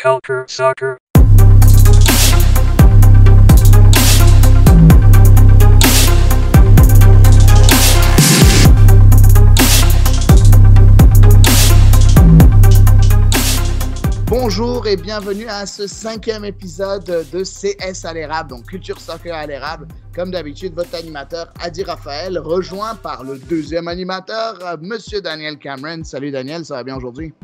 Culture Soccer. Bonjour et bienvenue à ce 5e épisode de CS à l'érable, donc Culture Soccer à l'érable. Comme d'habitude, votre animateur Adi Raphaël, rejoint par le deuxième animateur, Monsieur Daniel Cameron. Salut Daniel, ça va bien aujourd'hui?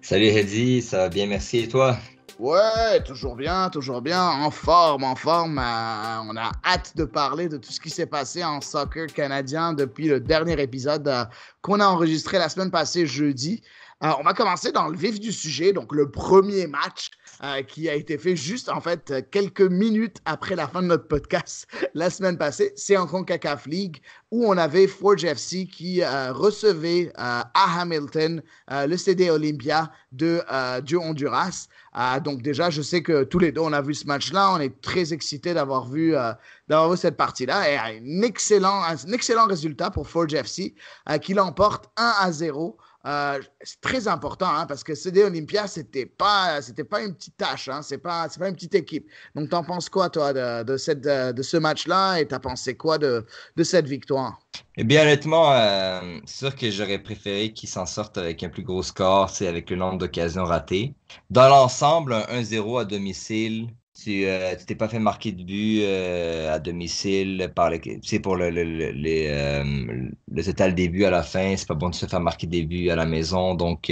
Salut Hedy, ça va bien, merci. Et toi? Ouais, toujours bien, en forme. On a hâte de parler de tout ce qui s'est passé en soccer canadien depuis le dernier épisode qu'on a enregistré la semaine passée, jeudi. On va commencer dans le vif du sujet, donc le premier match qui a été fait juste, en fait, quelques minutes après la fin de notre podcast la semaine passée. C'est en CONCACAF League où on avait Forge FC qui recevait à Hamilton le CD Olympia du Honduras. Donc déjà, je sais que tous les deux, on a vu ce match-là. On est très excités d'avoir vu cette partie-là. Et un excellent résultat pour Forge FC qui l'emporte 1-0. C'est très important parce que CD Olympia, c'était pas une petite tâche, c'est pas une petite équipe. Donc, t'en penses quoi, toi, de ce match-là, et t'as pensé quoi de cette victoire? Eh bien, honnêtement, c'est sûr que j'aurais préféré qu'ils s'en sortent avec un plus gros score, avec le nombre d'occasions ratées. Dans l'ensemble, un 1-0 à domicile, tu t'es pas fait marquer de but à domicile c'est pour le total des buts à la fin. C'est pas bon de se faire marquer des buts à la maison. Donc,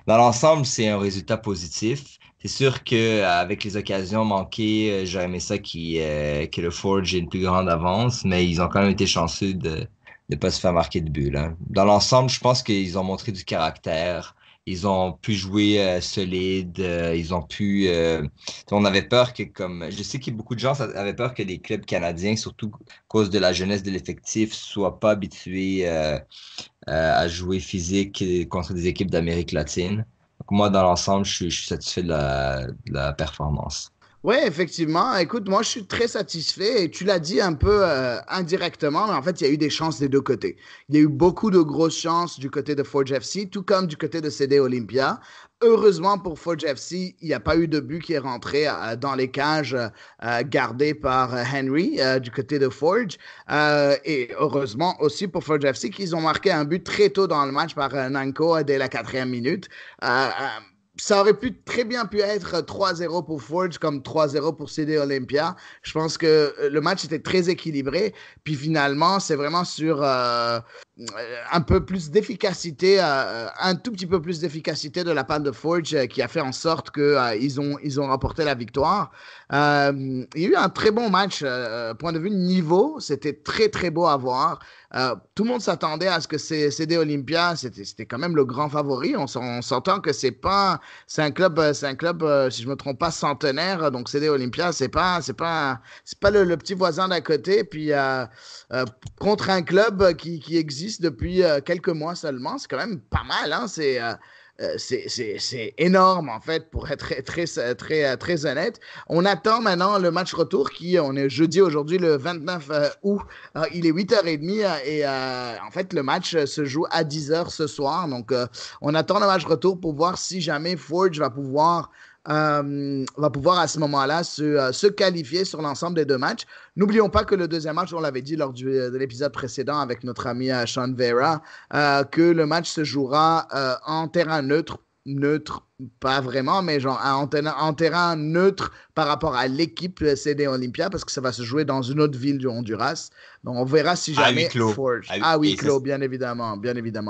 dans l'ensemble, c'est un résultat positif. C'est sûr que avec les occasions manquées, j'aurais aimé ça que le Forge ait une plus grande avance, mais ils ont quand même été chanceux de ne pas se faire marquer de but, là. Dans l'ensemble, je pense qu'ils ont montré du caractère. Ils ont pu jouer solide. Ils ont pu. On avait peur je sais que beaucoup de gens avaient peur que les clubs canadiens, surtout à cause de la jeunesse de l'effectif, soient pas habitués à jouer physique contre des équipes d'Amérique latine. Donc moi, dans l'ensemble, je suis satisfait de la performance. Oui, effectivement. Écoute, moi, je suis très satisfait et tu l'as dit un peu indirectement, mais en fait, il y a eu des chances des deux côtés. Il y a eu beaucoup de grosses chances du côté de Forge FC, tout comme du côté de CD Olympia. Heureusement pour Forge FC, il n'y a pas eu de but qui est rentré dans les cages gardées par Henry du côté de Forge. Et heureusement aussi pour Forge FC qu'ils ont marqué un but très tôt dans le match par Nanko dès la 4e minute. Ça aurait très bien pu être 3-0 pour Forge comme 3-0 pour CD Olympia. Je pense que le match était très équilibré. Puis finalement, c'est vraiment sur un peu plus d'efficacité, un tout petit peu plus d'efficacité de la part de Forge qui a fait en sorte qu'ils ont remporté la victoire. Il y a eu un très bon match. Point de vue niveau, c'était très, très beau à voir. Tout le monde s'attendait à ce que CD Olympia, c'était quand même le grand favori. On s'entend que c'est un club, si je me trompe pas, centenaire. Donc CD Olympia, c'est pas le petit voisin d'à côté. Puis contre un club qui existe depuis quelques mois seulement, c'est quand même pas mal. C'est énorme, en fait, pour être très honnête. On attend maintenant le match retour on est jeudi aujourd'hui, le 29 août. Il est 8h30 et en fait, le match se joue à 10h ce soir. Donc, on attend le match retour pour voir si jamais Forge va pouvoir à ce moment-là se qualifier sur l'ensemble des deux matchs. N'oublions pas que le deuxième match, on l'avait dit lors de l'épisode précédent avec notre ami Sean Vera, que le match se jouera en terrain neutre, pas vraiment, mais genre en terrain neutre par rapport à l'équipe CD Olympia, parce que ça va se jouer dans une autre ville du Honduras. Donc, on verra si jamais Forge. À huis clos, bien évidemment,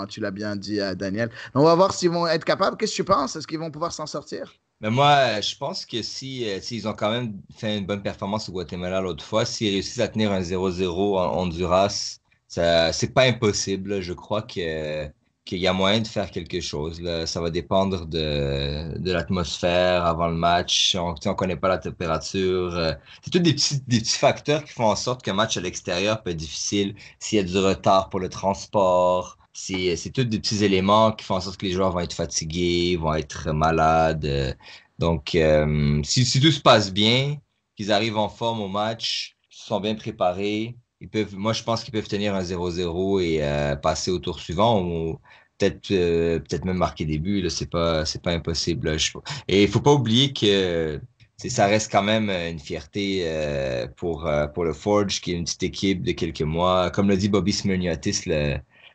tu l'as bien dit, Daniel. Donc, on va voir s'ils vont être capables. Qu'est-ce que tu penses? Est-ce qu'ils vont pouvoir s'en sortir? Mais moi, je pense que s'ils ont quand même fait une bonne performance au Guatemala l'autre fois, s'ils réussissent à tenir un 0-0 en Honduras, c'est pas impossible, là. Je crois qu'il y a moyen de faire quelque chose, là. Ça va dépendre de l'atmosphère avant le match. On connaît pas la température. C'est tous des petits facteurs qui font en sorte qu'un match à l'extérieur peut être difficile. S'il y a du retard pour le transport, c'est tous des petits éléments qui font en sorte que les joueurs vont être fatigués, vont être malades. Donc, si tout se passe bien, qu'ils arrivent en forme au match, qu'ils sont bien préparés, moi, je pense qu'ils peuvent tenir un 0-0 et passer au tour suivant. peut-être même marquer des buts, là, c'est pas impossible. Là. Et il faut pas oublier que ça reste quand même une fierté pour le Forge, qui est une petite équipe de quelques mois. Comme l'a dit Bobby Smirniotis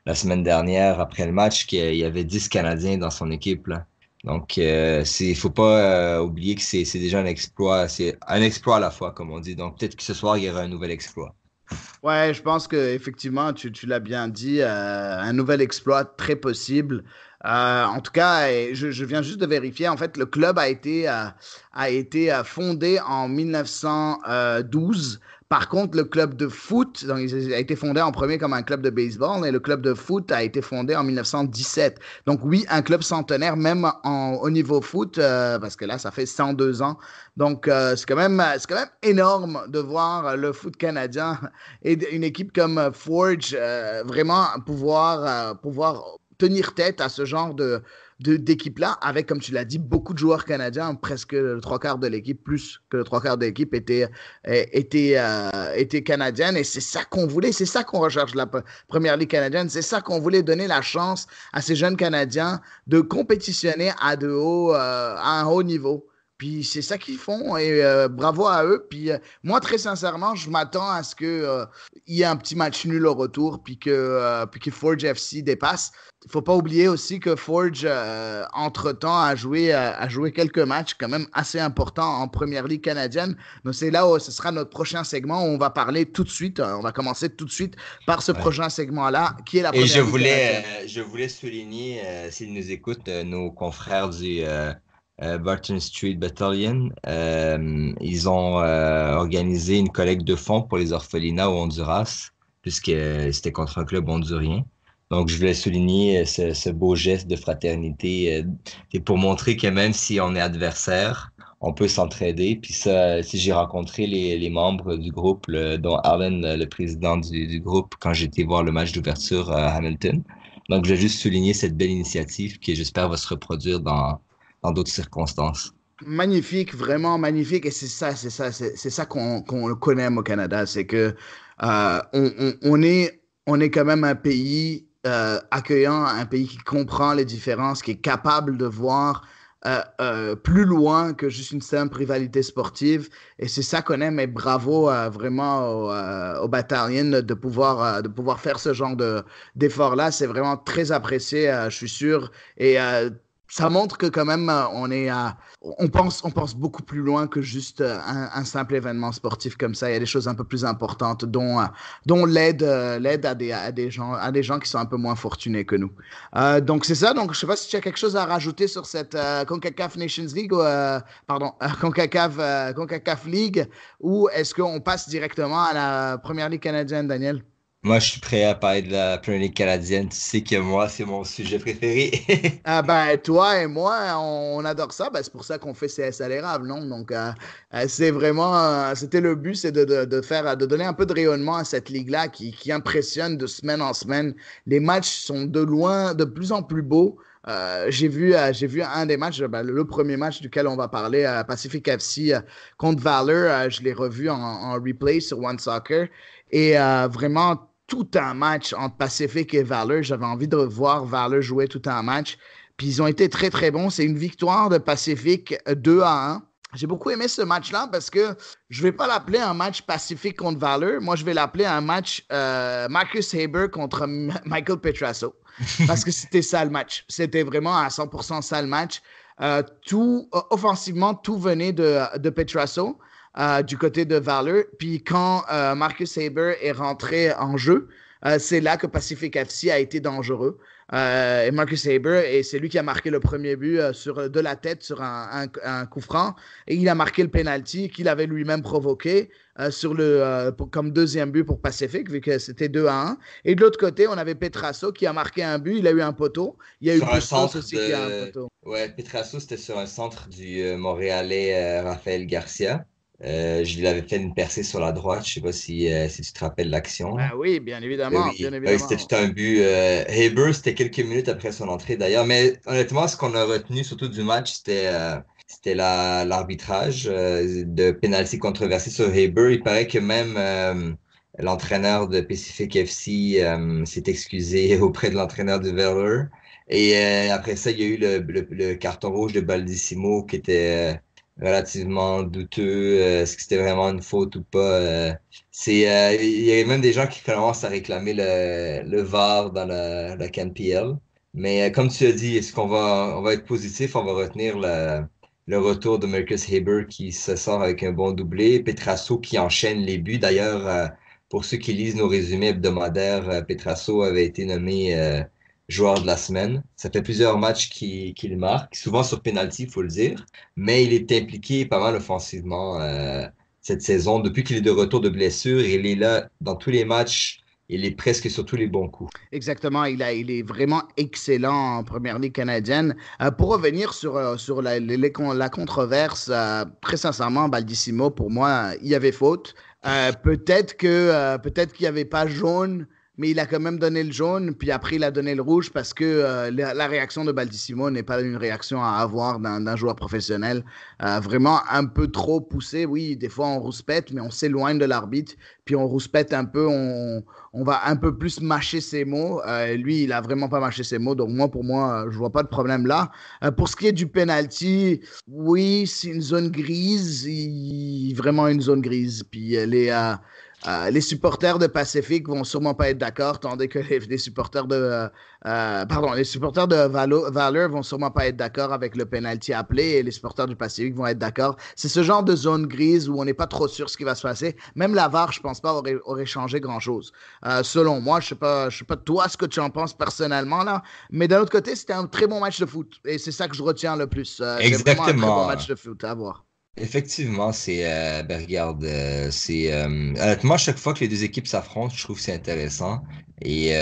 la semaine dernière après le match, qu'il y avait 10 Canadiens dans son équipe, là. Donc, faut pas oublier que c'est déjà un exploit. C'est un exploit à la fois, comme on dit. Donc, peut-être que ce soir, il y aura un nouvel exploit. Ouais, je pense que effectivement, tu l'as bien dit, un nouvel exploit très possible. En tout cas, et je viens juste de vérifier. En fait, le club a été fondé en 1912. Par contre, le club de foot, donc, il a été fondé en premier comme un club de baseball, et le club de foot a été fondé en 1917. Donc oui, un club centenaire, même au niveau foot, parce que là, ça fait 102 ans. Donc c'est quand même énorme de voir le foot canadien et une équipe comme Forge vraiment pouvoir tenir tête à ce genre d'équipe-là, avec, comme tu l'as dit, beaucoup de joueurs canadiens, presque le trois quarts de l'équipe, plus que le trois quarts de l'équipe était canadienne, et c'est ça qu'on voulait, c'est ça qu'on recherche la Première Ligue canadienne, c'est ça qu'on voulait donner la chance à ces jeunes Canadiens de compétitionner à un haut niveau. Puis c'est ça qu'ils font et bravo à eux. Puis moi, très sincèrement, je m'attends à ce qu'il y ait un petit match nul au retour puis que Forge FC dépasse. Il ne faut pas oublier aussi que Forge, entre-temps, a joué quelques matchs quand même assez importants en Première Ligue canadienne. Donc c'est là où ce sera notre prochain segment où on va parler tout de suite. On va commencer tout de suite par ce Ouais. prochain segment-là, qui est la Et Première Ligue canadienne. je voulais souligner, s'ils nous écoutent, nos confrères du Barton Street Battalion, ils ont organisé une collecte de fonds pour les orphelinats au Honduras, puisque c'était contre un club hondurien. Donc, je voulais souligner ce beau geste de fraternité et pour montrer que même si on est adversaire, on peut s'entraider. Puis ça, si j'ai rencontré les membres du groupe, dont Alan, le président du groupe, quand j'étais voir le match d'ouverture à Hamilton. Donc, je vais juste souligner cette belle initiative qui, j'espère, va se reproduire dans d'autres circonstances. Magnifique, vraiment magnifique. Et c'est ça qu'on connaît au Canada. C'est que on est quand même un pays accueillant, un pays qui comprend les différences, qui est capable de voir plus loin que juste une simple rivalité sportive. Et c'est ça qu'on aime. Et bravo vraiment au bataillon de pouvoir faire ce genre d'effort-là. C'est vraiment très apprécié, je suis sûr. Et ça montre que quand même on pense beaucoup plus loin que juste un simple événement sportif comme ça. Il y a des choses un peu plus importantes, dont l'aide à des gens qui sont un peu moins fortunés que nous. Donc c'est ça. Donc je sais pas si tu as quelque chose à rajouter sur cette CONCACAF Nations League ou pardon CONCACAF League, ou est-ce qu'on passe directement à la Première Ligue canadienne, Daniel? Moi, je suis prêt à parler de la Premier League canadienne. Tu sais que moi, c'est mon sujet préféré. Ah ben, toi et moi, on adore ça. Ben, c'est pour ça qu'on fait CS à l'érable, non? Donc, c'est vraiment, c'était le but, c'est de donner un peu de rayonnement à cette ligue-là qui impressionne de semaine en semaine. Les matchs sont de loin, de plus en plus beaux. J'ai vu un des matchs, ben, le premier match duquel on va parler, Pacific FC contre Valor. Je l'ai revu en replay sur One Soccer. Et vraiment, tout un match entre Pacific et Valor. J'avais envie de voir Valor jouer tout un match. Puis ils ont été très, très bons. C'est une victoire de Pacific 2-1. J'ai beaucoup aimé ce match-là parce que je ne vais pas l'appeler un match Pacific contre Valor. Moi, je vais l'appeler un match Marcus Haber contre Michael Petrasso. Parce que c'était ça le match. C'était vraiment à 100% ça le match. Offensivement, tout venait de Petrasso. Du côté de Valor. Puis quand Marcus Haber est rentré en jeu, c'est là que Pacific FC a été dangereux. Et Marcus Haber, et c'est lui qui a marqué le premier but de la tête sur un coup franc. Et il a marqué le penalty qu'il avait lui-même provoqué comme deuxième but pour Pacific, vu que c'était 2-1. Et de l'autre côté, on avait Petrasso qui a marqué un but. Il a eu un poteau. Il y a eu Sur un Bustos centre aussi qui a un de... poteau. Ouais, Petrasso, c'était sur un centre du Montréalais Raphaël Garcia. Je lui avais fait une percée sur la droite. Je sais pas si tu te rappelles l'action, là. Ben oui, Ben bien oui, ben oui, c'était évidemment. tout un but. Haber, c'était quelques minutes après son entrée d'ailleurs. Mais honnêtement, ce qu'on a retenu surtout du match, c'était l'arbitrage de penalty controversé sur Haber. Il paraît que même l'entraîneur de Pacific FC s'est excusé auprès de l'entraîneur de Valor. Et après ça, il y a eu le carton rouge de Baldissimo qui était relativement douteux. Est-ce que c'était vraiment une faute ou pas? Il y a même des gens qui commencent à réclamer le VAR dans la CanPL. Mais comme tu as dit, est-ce on va être positif? On va retenir le retour de Marcus Haber qui se sort avec un bon doublé. Petrasso qui enchaîne les buts. D'ailleurs, pour ceux qui lisent nos résumés hebdomadaires, Petrasso avait été nommé joueur de la semaine. Ça fait plusieurs matchs qu'il marque, souvent sur penalty, il faut le dire, mais il est impliqué pas mal offensivement cette saison. Depuis qu'il est de retour de blessure, il est là dans tous les matchs, il est presque sur tous les bons coups. Exactement, il est vraiment excellent en première ligue canadienne. Pour revenir sur la controverse, très sincèrement, Baldissimo, pour moi, il y avait faute. Peut-être qu'il n'y avait pas jaune, mais il a quand même donné le jaune, puis après il a donné le rouge parce que la réaction de Baldissimo n'est pas une réaction à avoir d'un joueur professionnel. Vraiment un peu trop poussé. Oui, des fois on rouspète, mais on s'éloigne de l'arbitre, puis on rouspète un peu, on va un peu plus mâcher ses mots. Lui, il a vraiment pas mâché ses mots, donc pour moi, je vois pas de problème là. Pour ce qui est du penalty, oui, c'est une zone grise, vraiment une zone grise. Puis les supporters de Pacific vont sûrement pas être d'accord, tandis que les supporters les supporters de Valor vont sûrement pas être d'accord avec le penalty appelé et les supporters du Pacific vont être d'accord. C'est ce genre de zone grise où on n'est pas trop sûr ce qui va se passer. Même la VAR, je pense pas aurait changé grand-chose. Selon moi, je sais pas toi ce que tu en penses personnellement là, mais d'un autre côté, c'était un très bon match de foot et c'est ça que je retiens le plus. C'était vraiment un très bon match Exactement. de foot à voir. Effectivement, regarde, honnêtement, chaque fois que les deux équipes s'affrontent, je trouve que c'est intéressant. Et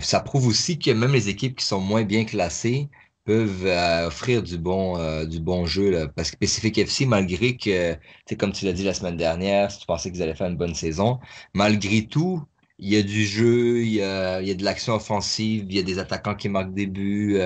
ça prouve aussi que même les équipes qui sont moins bien classées peuvent offrir du bon jeu, là. Parce que Pacific FC, malgré que, tu sais, comme tu l'as dit la semaine dernière, si tu pensais qu'ils allaient faire une bonne saison, malgré tout, il y a du jeu, il y a de l'action offensive, il y a des attaquants qui marquent des buts.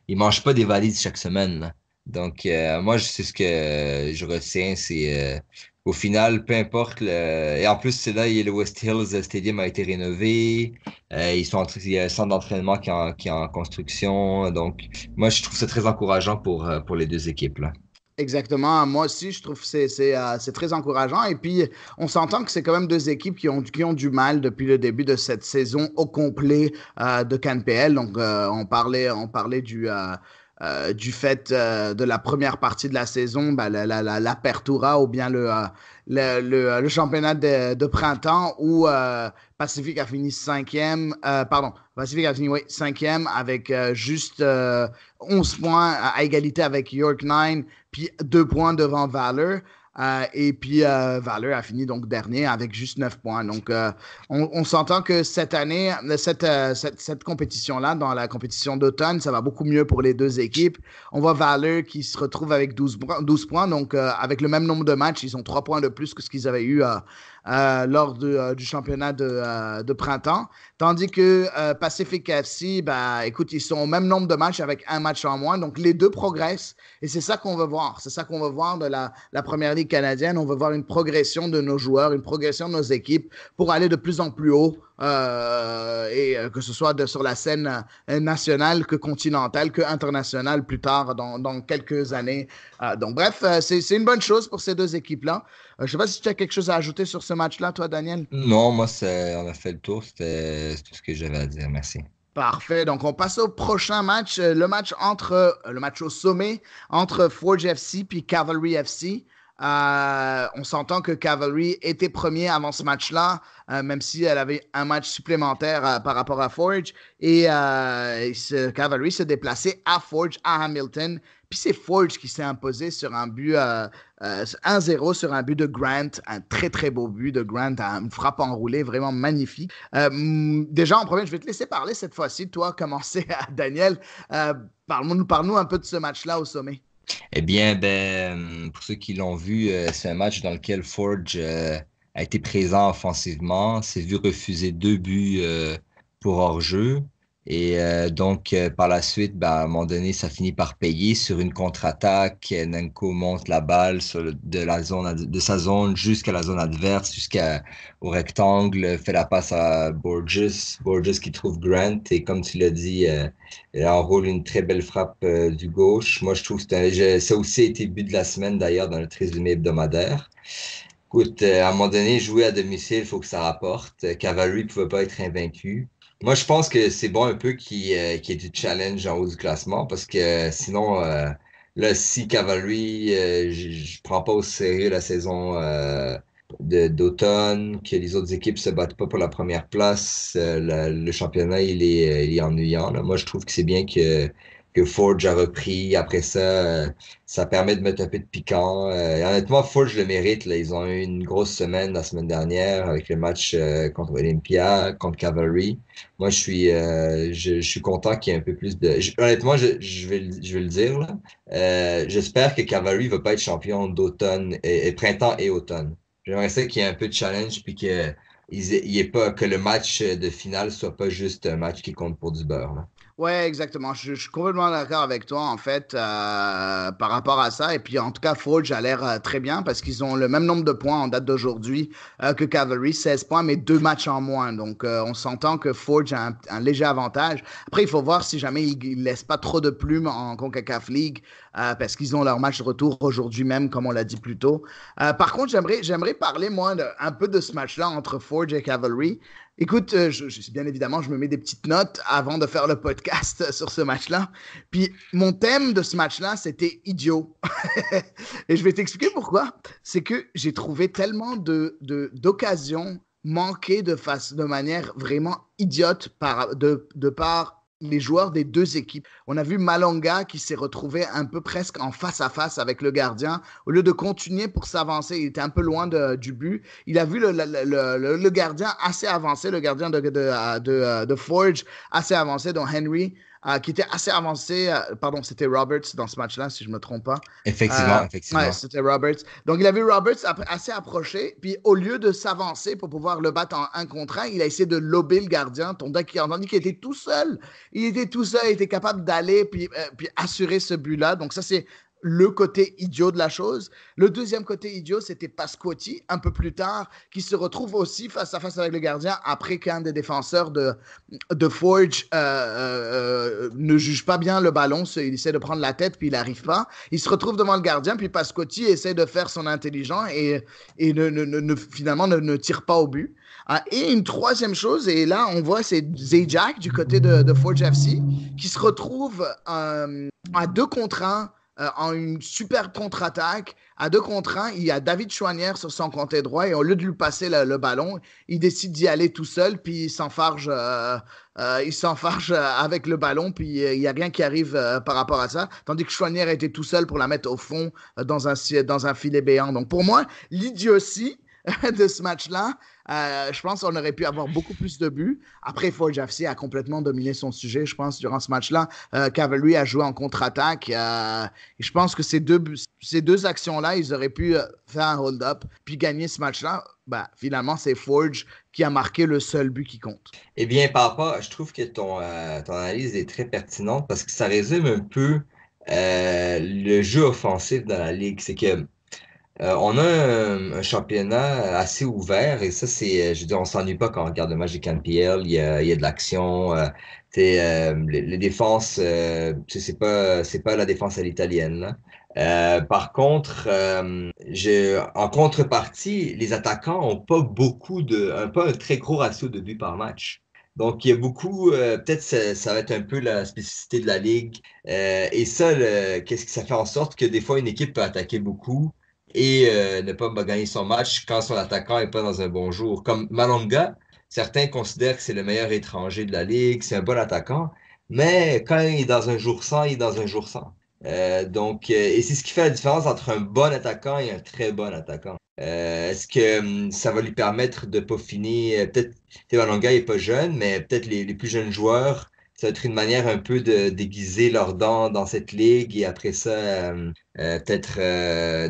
Ils mangent pas des valises chaque semaine, là. Donc, moi, c'est ce que je retiens, c'est au final, peu importe et en plus, c'est là, le West Hills Stadium a été rénové. Il y a un centre d'entraînement qui est en construction. Donc, moi, je trouve ça très encourageant pour les deux équipes, là. Exactement. Moi aussi, je trouve que c'est très encourageant. Et puis, on s'entend que c'est quand même deux équipes qui ont du mal depuis le début de cette saison au complet de CanPL. Donc, on parlait du fait de la première partie de la saison, ben, l'Apertura ou bien le championnat de printemps où Pacific a fini Pacific a fini oui, cinquième avec juste 11 points à égalité avec York 9, puis 2 points devant Valor. Et puis, Valor a fini donc dernier avec juste 9 points. Donc, on s'entend que cette année, cette compétition-là, dans la compétition d'automne, ça va beaucoup mieux pour les deux équipes. On voit Valor qui se retrouve avec 12 points. Donc, avec le même nombre de matchs, ils ont 3 points de plus que ce qu'ils avaient eu lors du championnat de printemps. Tandis que Pacific FC, bah, écoute, ils sont au même nombre de matchs avec un match en moins. Donc, les deux progressent. Et c'est ça qu'on veut voir. C'est ça qu'on veut voir de la Première Ligue canadienne. On veut voir une progression de nos joueurs, une progression de nos équipes pour aller de plus en plus haut. Que ce soit sur la scène nationale, que continentale, que internationale plus tard dans quelques années. Donc, bref, c'est une bonne chose pour ces deux équipes-là. Je ne sais pas si tu as quelque chose à ajouter sur ce match-là, toi, Daniel. Non, moi, on a fait le tour. C'est tout ce que j'avais à dire. Merci. Parfait. Donc, on passe au prochain match. Le match au sommet entre Forge FC puis Cavalry FC. On s'entend que Cavalry était premier avant ce match-là, même si elle avait un match supplémentaire par rapport à Forge. Et Cavalry s'est déplacé à Forge, à Hamilton. Puis c'est Forge qui s'est imposé sur un but 1-0 sur un but de Grant, un très très beau but de Grant, une frappe enroulée vraiment magnifique. Déjà en premier, je vais te laisser parler cette fois-ci, toi, commencer à Daniel. Parle-nous un peu de ce match-là au sommet. Eh bien, pour ceux qui l'ont vu, c'est un match dans lequel Forge a été présent offensivement, s'est vu refuser deux buts pour hors-jeu. Et donc, par la suite, à un moment donné, ça finit par payer sur une contre-attaque. Nenko monte la balle de sa zone jusqu'à la zone adverse, jusqu'au rectangle, fait la passe à Borges. Borges qui trouve Grant. Et comme tu l'as dit, il enroule une très belle frappe du gauche. Moi, je trouve que ça a aussi été but de la semaine, d'ailleurs, dans notre résumé hebdomadaire. Écoute, à un moment donné, jouer à domicile, il faut que ça rapporte. Cavalry ne pouvait pas être invaincu. Moi, je pense que c'est bon un peu qu'il y ait du challenge en haut du classement parce que sinon, là, si Cavalry, je prends pas au sérieux la saison d'automne, que les autres équipes se battent pas pour la première place, le championnat, il est ennuyant, là. Moi, je trouve que c'est bien que Forge a repris. Après ça, ça permet de mettre un peu de piquant. Et honnêtement, Forge le mérite, là. Ils ont eu une grosse semaine la semaine dernière avec le match contre Olympia, contre Cavalry. Moi, je suis content qu'il y ait un peu plus de. Honnêtement, je vais le dire, là. J'espère que Cavalry va pas être champion d'automne, et printemps et automne. J'aimerais ça qu'il y ait un peu de challenge puis il y ait pas, que le match de finale soit pas juste un match qui compte pour du beurre, là. Ouais, exactement. Je suis complètement d'accord avec toi, en fait, par rapport à ça. Et puis, en tout cas, Forge a l'air très bien parce qu'ils ont le même nombre de points en date d'aujourd'hui que Cavalry, 16 points, mais 2 matchs en moins. Donc, on s'entend que Forge a un léger avantage. Après, il faut voir si jamais ils ne laissent pas trop de plumes en CONCACAF League parce qu'ils ont leur match de retour aujourd'hui même, comme on l'a dit plus tôt. Par contre, j'aimerais parler, moi, un peu de ce match-là entre Forge et Cavalry. Écoute, bien évidemment, je me mets des petites notes avant de faire le podcast sur ce match-là. Puis mon thème de ce match-là, c'était idiot. Et je vais t'expliquer pourquoi. C'est que j'ai trouvé tellement d'occasions manquées de manière vraiment idiote de par les joueurs des deux équipes. On a vu Malonga qui s'est retrouvé un peu presque en face à face avec le gardien. Au lieu de continuer pour s'avancer, il était un peu loin du but. Il a vu le gardien assez avancé, le gardien de Forge assez avancé, dont Henry, qui était assez avancé. Pardon, c'était Roberts dans ce match-là, si je ne me trompe pas. Effectivement, Ouais, effectivement. c'était Roberts. Donc, il a vu Roberts assez approché, puis au lieu de s'avancer pour pouvoir le battre en un contre un, il a essayé de lober le gardien, tandis qu'il était tout seul. Il était tout seul, il était capable d'aller puis assurer ce but-là. Donc, ça, c'est le côté idiot de la chose. Le deuxième côté idiot, c'était Pasquotti, un peu plus tard, qui se retrouve aussi face à face avec le gardien après qu'un des défenseurs de Forge ne juge pas bien le ballon. Il essaie de prendre la tête, puis il n'arrive pas. Il se retrouve devant le gardien, puis Pasquotti essaie de faire son intelligent et finalement ne tire pas au but. Et une troisième chose, et là, on voit, c'est Zajac du côté de Forge FC qui se retrouve à 2 contre 1 en une super contre-attaque. À 2 contre 1, il y a David Chouanière sur son côté droit et au lieu de lui passer le ballon, il décide d'y aller tout seul, puis il s'enfarge avec le ballon, puis il n'y a rien qui arrive par rapport à ça. Tandis que Chouanière était tout seul pour la mettre au fond dans un filet béant. Donc pour moi, l'idiotie de ce match-là. Je pense qu'on aurait pu avoir beaucoup plus de buts. Après, Forge FC a complètement dominé son sujet, je pense, durant ce match-là. Cavalry a joué en contre-attaque. Et je pense que ces deux actions-là, ils auraient pu faire un hold-up puis gagner ce match-là. Finalement, c'est Forge qui a marqué le seul but qui compte. Eh bien, papa, je trouve que ton analyse est très pertinente parce que ça résume un peu le jeu offensif dans la ligue. C'est que on a un championnat assez ouvert et ça, je veux dire, on s'ennuie pas quand on regarde le match des CanPL. Il y a de l'action. Les défenses, c'est pas la défense à l'italienne, là. Par contre, en contrepartie, les attaquants ont pas un très gros ratio de buts par match. Donc, il y a beaucoup, peut-être ça va être un peu la spécificité de la ligue. Et ça, qu'est-ce que ça fait en sorte que des fois, une équipe peut attaquer beaucoup et ne pas gagner son match quand son attaquant est pas dans un bon jour. Comme Malonga, certains considèrent que c'est le meilleur étranger de la ligue, c'est un bon attaquant, mais quand il est dans un jour sans, il est dans un jour sans. Et c'est ce qui fait la différence entre un bon attaquant et un très bon attaquant. Est-ce que ça va lui permettre de peaufiner, peut-être, Malonga est pas jeune, mais peut-être les plus jeunes joueurs, ça va être une manière un peu de déguiser leurs dents dans cette ligue et après ça, peut-être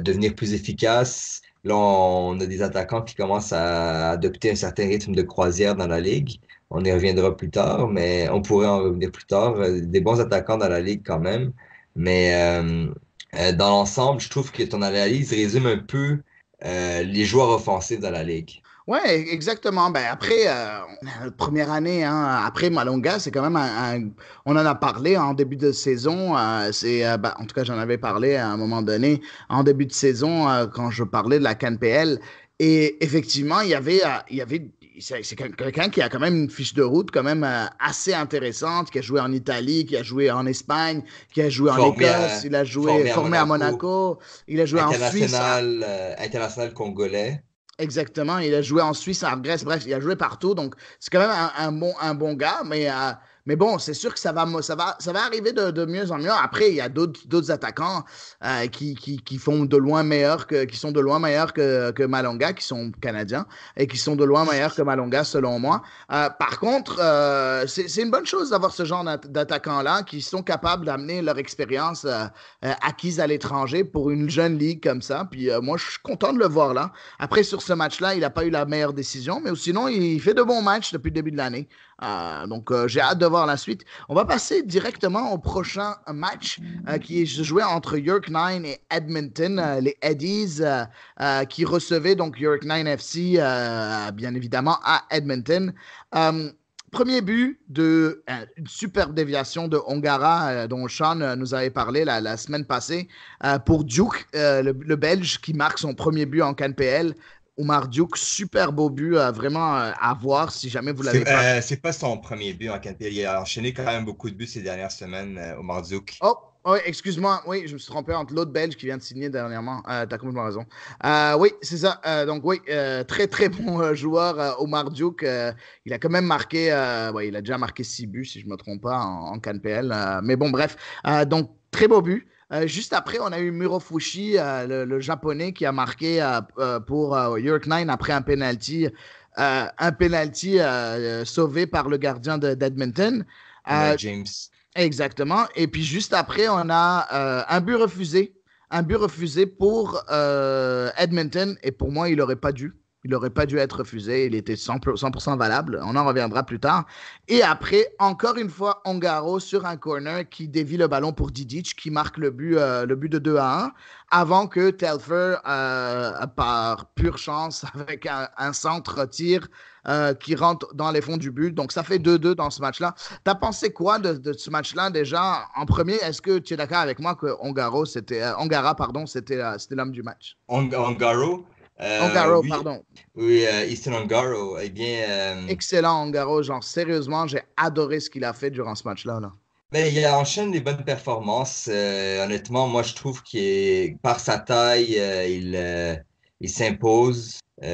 devenir plus efficace. Là, on a des attaquants qui commencent à adopter un certain rythme de croisière dans la ligue. On y reviendra plus tard, mais on pourrait en revenir plus tard. Des bons attaquants dans la ligue quand même. Mais dans l'ensemble, je trouve que ton analyse résume un peu les joueurs offensifs dans la ligue. Ouais, exactement. Ben après, première année, hein, après Malonga, c'est quand même on en a parlé en début de saison. Ben, en tout cas, j'en avais parlé à un moment donné en début de saison quand je parlais de la CAN PL. Et effectivement, c'est quelqu'un qui a quand même une fiche de route quand même assez intéressante, qui a joué en Italie, qui a joué en Espagne, qui a joué en Écosse, il a joué Formé à formé à Monaco, Monaco, il a joué en Suisse. international congolais. Exactement, il a joué en Suisse, en Grèce, bref, il a joué partout, donc c'est quand même un bon gars, mais bon, c'est sûr que ça va arriver de mieux en mieux. Après, il y a d'autres attaquants qui font de loin meilleurs qui sont de loin meilleurs que Malonga, qui sont canadiens, et qui sont de loin meilleurs que Malonga, selon moi. Par contre, c'est une bonne chose d'avoir ce genre d'attaquants-là qui sont capables d'amener leur expérience acquise à l'étranger pour une jeune ligue comme ça, puis moi, je suis content de le voir là. Après, sur ce match-là, il n'a pas eu la meilleure décision, mais sinon, il fait de bons matchs depuis le début de l'année. Donc, j'ai hâte de voir la suite. On va passer directement au prochain match qui est joué entre York 9 et Edmonton, les Eddies, qui recevaient donc York 9 FC, bien évidemment, à Edmonton. Premier but une superbe déviation de Ongara dont Sean nous avait parlé la semaine passée pour Duke, le Belge qui marque son premier but en CanPL. Omar Duke, super beau but, vraiment à voir si jamais vous l'avez pas. C'est pas son premier but en Canada. Il a enchaîné quand même beaucoup de buts ces dernières semaines au Marzouk. Oh, oui, excuse-moi, oui, je me suis trompé entre l'autre Belge qui vient de signer dernièrement. T'as complètement raison. Oui, c'est ça. Donc oui, très très bon joueur, Omar Duke. Il a quand même marqué, ouais, il a déjà marqué 6 buts si je me trompe pas en CanPL. Mais bon, bref, donc très beau but. Juste après, on a eu Muro Fushi, le japonais, qui a marqué pour York 9 après un penalty sauvé par le gardien d'Edmonton. James. Exactement. Et puis juste après, on a un but refusé. Un but refusé pour Edmonton. Et pour moi, il n'aurait pas dû. Il n'aurait pas dû être refusé. Il était 100% valable. On en reviendra plus tard. Et après, encore une fois, Ongaro sur un corner qui dévie le ballon pour Didic, qui marque le but de 2-1, avant que Telfer, par pure chance, avec un centre-tir, qui rentre dans les fonds du but. Donc, ça fait 2-2 dans ce match-là. T'as pensé quoi de ce match-là déjà? En premier, est-ce que tu es d'accord avec moi que Ongara, pardon, c'était l'homme du match? Ongaro? Ongaro, Oui, pardon. oui, Easton Ongaro. Eh bien, Excellent, Ongaro. Genre, sérieusement, j'ai adoré ce qu'il a fait durant ce match-là. Là. ben, il enchaîne des bonnes performances. Honnêtement, moi, je trouve par sa taille, il s'impose. Il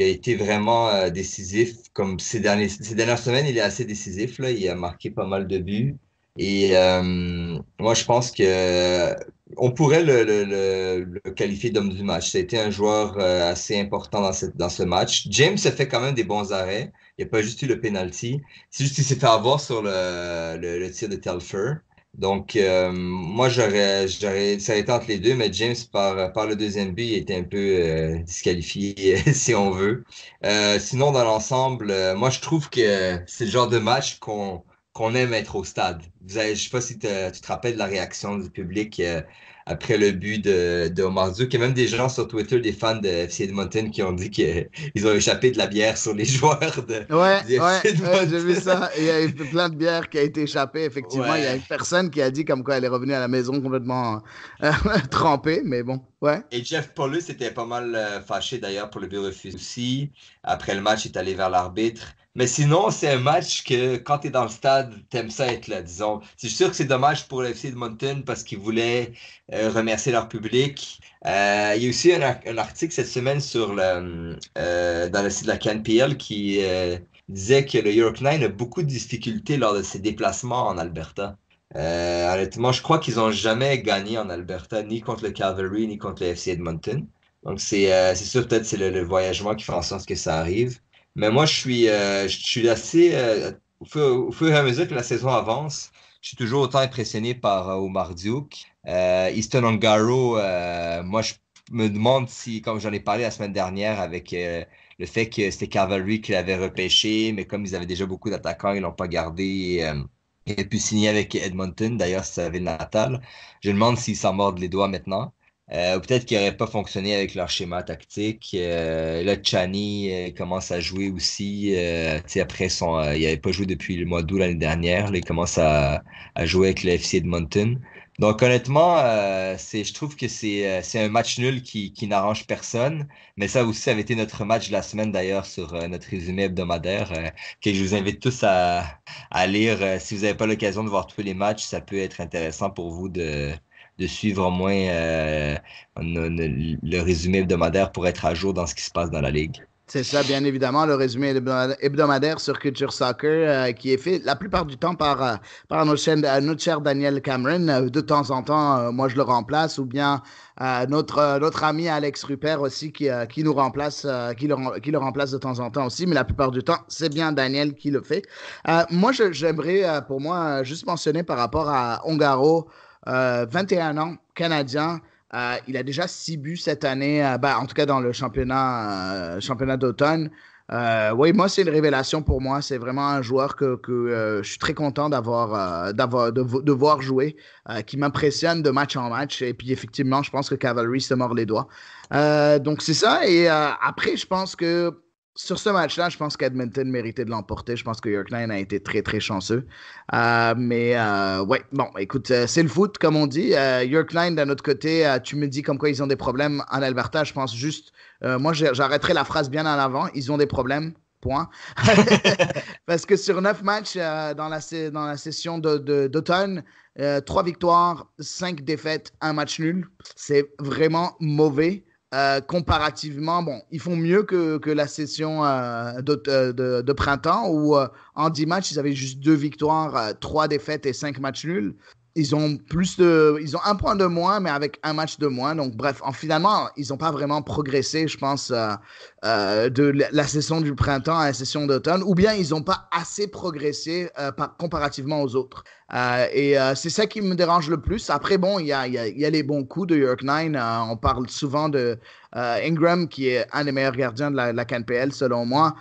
a été vraiment décisif. Comme ces dernières semaines, il est assez décisif, là. Il a marqué pas mal de buts. Et moi, je pense que on pourrait le qualifier d'homme du match. Ça a été un joueur assez important dans ce match. James a fait quand même des bons arrêts. Il n'y a pas juste eu le penalty. C'est juste qu'il s'est fait avoir sur le tir de Telfer. Donc, moi, ça a été entre les deux, mais James, par le deuxième but, il était un peu disqualifié, si on veut. Sinon, dans l'ensemble, moi, je trouve que c'est le genre de match qu'on aime être au stade. Je sais pas si tu te rappelles de la réaction du public après le but de Omar Zouk. Il y a même des gens sur Twitter, des fans de FC Edmonton, qui ont dit qu'ils ont échappé de la bière sur les joueurs Ouais, du ouais, FC ouais, j'ai vu Edmonton. ça. Il y a eu plein de bières qui a été échappée, effectivement. Il y a une Ouais. personne qui a dit comme quoi elle est revenue à la maison complètement trempée, mais bon, ouais. Et Jeff Paulus était pas mal fâché d'ailleurs pour le but refusé aussi. Après le match, il est allé vers l'arbitre. Mais sinon, c'est un match que quand tu es dans le stade, t'aimes ça être là, disons. C'est sûr que c'est dommage pour le FC Edmonton parce qu'ils voulaient remercier leur public. Il y a aussi un article cette semaine dans le site de la CanPL qui disait que le York 9 a beaucoup de difficultés lors de ses déplacements en Alberta. Honnêtement, je crois qu'ils n'ont jamais gagné en Alberta, ni contre le Calgary, ni contre le FC Edmonton. Donc, c'est sûr, peut-être c'est le voyagement qui fait en sorte que ça arrive. Mais moi, je suis assez, au fur et à mesure que la saison avance, je suis toujours autant impressionné par Omar Diouk. Easton Ongaro, moi, je me demande si, comme j'en ai parlé la semaine dernière avec le fait que c'était Cavalry qui l'avait repêché, mais comme ils avaient déjà beaucoup d'attaquants, ils l'ont pas gardé. Il a pu signer avec Edmonton, d'ailleurs, c'est sa ville natale. Je me demande s'il s'en mordent les doigts maintenant. Ou peut-être qu'il n'aurait pas fonctionné avec leur schéma tactique. Là, Chani commence à jouer aussi. Tu sais, après, il n'avait pas joué depuis le mois d'août l'année dernière. Là, il commence à jouer avec le FC Edmonton. Donc, honnêtement, je trouve que c'est un match nul qui n'arrange personne. Mais ça aussi, ça avait été notre match de la semaine, d'ailleurs, sur notre résumé hebdomadaire, que je vous invite tous à lire. Si vous n'avez pas l'occasion de voir tous les matchs, ça peut être intéressant pour vous de suivre au moins le résumé hebdomadaire pour être à jour dans ce qui se passe dans la ligue. C'est ça, bien évidemment, le résumé hebdomadaire sur Culture Soccer qui est fait la plupart du temps par notre cher Daniel Cameron. De temps en temps, moi, je le remplace ou bien notre ami Alex Rupert aussi qui nous remplace, qui le remplace de temps en temps aussi. Mais la plupart du temps, c'est bien Daniel qui le fait. Moi, j'aimerais, pour moi, juste mentionner par rapport à Ongaro, 21 ans, Canadien. Il a déjà 6 buts cette année, en tout cas dans le championnat d'automne. Oui, moi, c'est une révélation pour moi. C'est vraiment un joueur que je suis très content de voir jouer, qui m'impressionne de match en match. Et puis, effectivement, je pense que Cavalry se mord les doigts. Donc, c'est ça. Et après, je pense que sur ce match-là, je pense qu'Edmonton méritait de l'emporter. Je pense que York Nine a été très, très chanceux. Ouais, bon, écoute, c'est le foot, comme on dit. York Nine, d'un autre côté, tu me dis comme quoi ils ont des problèmes en Alberta. Je pense juste, moi, j'arrêterai la phrase bien en avant. Ils ont des problèmes. Point. Parce que sur 9 matchs dans la session d'automne, 3 victoires, 5 défaites, un match nul. C'est vraiment mauvais. Comparativement, bon, ils font mieux que la session de printemps où en 10 matchs, ils avaient juste 2 victoires, 3 défaites et 5 matchs nuls. Ils ont un point de moins, mais avec un match de moins. Donc, bref, finalement, ils n'ont pas vraiment progressé, je pense, de la session du printemps à la session d'automne, ou bien ils n'ont pas assez progressé comparativement aux autres. C'est ça qui me dérange le plus. Après, bon, il y a les bons coups de York Nine. On parle souvent de Ingram, qui est un des meilleurs gardiens de la CanPL, selon moi.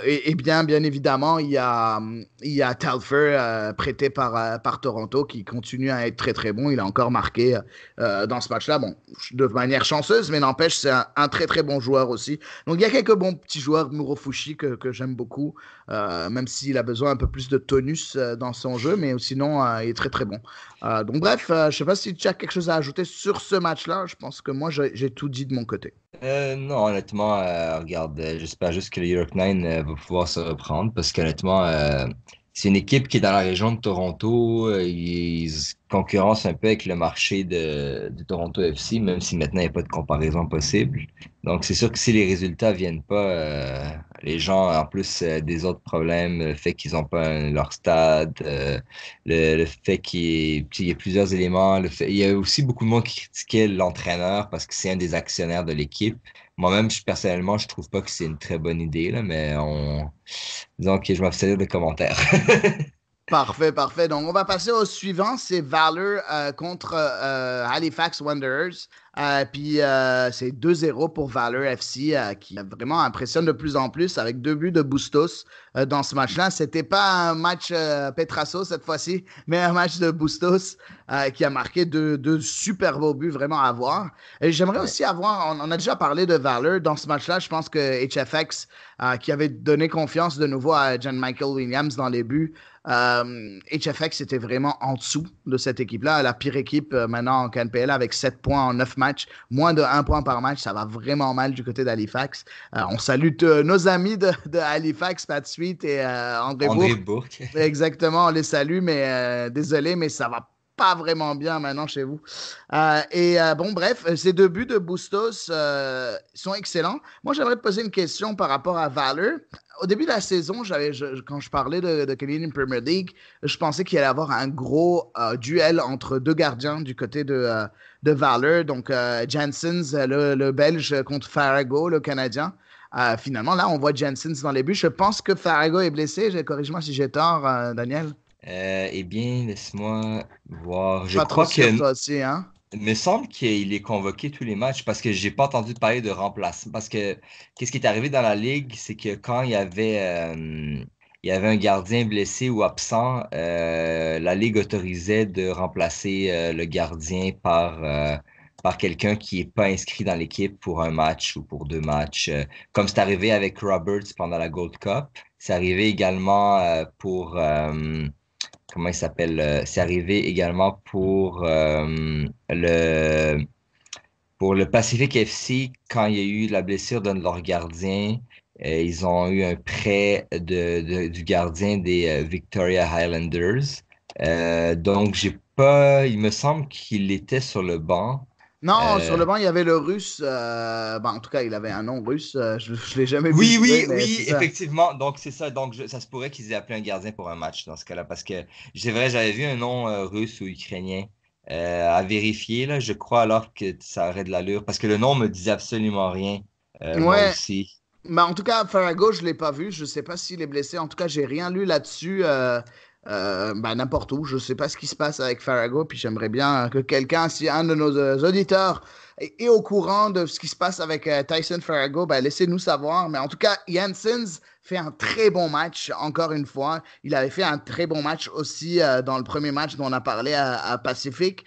Et bien évidemment, il y a Telfer, prêté par Toronto, qui continue à être très, très bon. Il a encore marqué dans ce match-là. Bon, de manière chanceuse, mais n'empêche, c'est un très, très bon joueur aussi. Donc, il y a quelques bons petits joueurs, Murofushi, que j'aime beaucoup, même s'il a besoin un peu plus de tonus dans son jeu, mais sinon, il est très, très bon. Donc, bref, je ne sais pas si tu as quelque chose à ajouter sur ce match-là. Je pense que moi, j'ai tout dit de mon côté. Non, honnêtement, regarde, j'espère juste que le York Nine va pouvoir se reprendre parce qu'honnêtement, c'est une équipe qui est dans la région de Toronto. Ils concurrencent un peu avec le marché de Toronto FC, même si maintenant il n'y a pas de comparaison possible. Donc, c'est sûr que si les résultats viennent pas, les gens, en plus des autres problèmes, le fait qu'ils n'ont pas leur stade, le fait qu'il y ait plusieurs éléments, il y a aussi beaucoup de monde qui critiquait l'entraîneur parce que c'est un des actionnaires de l'équipe. Moi-même, personnellement, je trouve pas que c'est une très bonne idée, là, mais disons que je m'abstiens de commentaires. Parfait, parfait. Donc, on va passer au suivant. C'est Valor contre Halifax Wanderers. Puis, c'est 2-0 pour Valor FC qui vraiment impressionne de plus en plus avec 2 buts de Bustos dans ce match-là. C'était pas un match Petrasso cette fois-ci, mais un match de Bustos qui a marqué deux super beaux buts vraiment à voir. Et j'aimerais Ouais. aussi avoir, on a déjà parlé de Valor dans ce match-là. Je pense que HFX, qui avait donné confiance de nouveau à John Michael Williams dans les buts, HFX était vraiment en dessous de cette équipe-là. La pire équipe maintenant en CanPL avec 7 points en 9 matchs. Moins de 1 point par match, ça va vraiment mal du côté d'Halifax. On salue nos amis de Halifax, Pat Sweet et André André Bourque. Bourque. Exactement, on les salue, mais désolé, mais ça va pas vraiment bien maintenant chez vous. Bon, bref, ces 2 buts de Bustos sont excellents. Moi, j'aimerais te poser une question par rapport à Valor. Au début de la saison, quand je parlais de Canadian Premier League, je pensais qu'il allait y avoir un gros duel entre 2 gardiens du côté de Valor. Donc, Janssens, le Belge, contre Farago, le Canadien. Finalement, là, on voit Janssens dans les buts. Je pense que Farago est blessé. Corrige-moi si j'ai tort, Daniel. Eh bien, laisse-moi voir. Je Pas trop crois sûr, que toi aussi, hein? Il me semble qu'il est convoqué tous les matchs parce que j'ai pas entendu parler de remplacement. Parce que qu'est-ce qui est arrivé dans la ligue, c'est que quand il y avait un gardien blessé ou absent, la ligue autorisait de remplacer le gardien par quelqu'un qui est pas inscrit dans l'équipe pour un match ou pour deux matchs. Comme c'est arrivé avec Roberts pendant la Gold Cup. C'est arrivé également pour comment il s'appelle? C'est arrivé également pour le Pacific FC quand il y a eu la blessure d'un de leurs gardiens. Ils ont eu un prêt du gardien des Victoria Highlanders. Donc, j'ai pas. Il me semble qu'il était sur le banc. Non, sur Euh, le banc, il y avait le russe. En tout cas, il avait un nom russe. Je ne l'ai jamais vu Oui, jouer, oui, mais c'est oui, ça. effectivement. Donc, c'est ça. Donc, ça se pourrait qu'ils aient appelé un gardien pour un match dans ce cas-là. Parce que, c'est vrai, j'avais vu un nom russe ou ukrainien à vérifier, là. Je crois alors que ça aurait de l'allure. Parce que le nom me disait absolument rien, moi Ouais, aussi. mais en tout cas, Farrago, je ne l'ai pas vu. Je ne sais pas s'il est blessé. En tout cas, j'ai rien lu là-dessus. N'importe où. Je ne sais pas ce qui se passe avec Farrago. Puis j'aimerais bien que quelqu'un, si un de nos auditeurs est au courant de ce qui se passe avec Tyson Farrago, ben, laissez-nous savoir. Mais en tout cas, Janssens fait un très bon match, encore une fois. Il avait fait un très bon match aussi dans le premier match dont on a parlé à Pacific,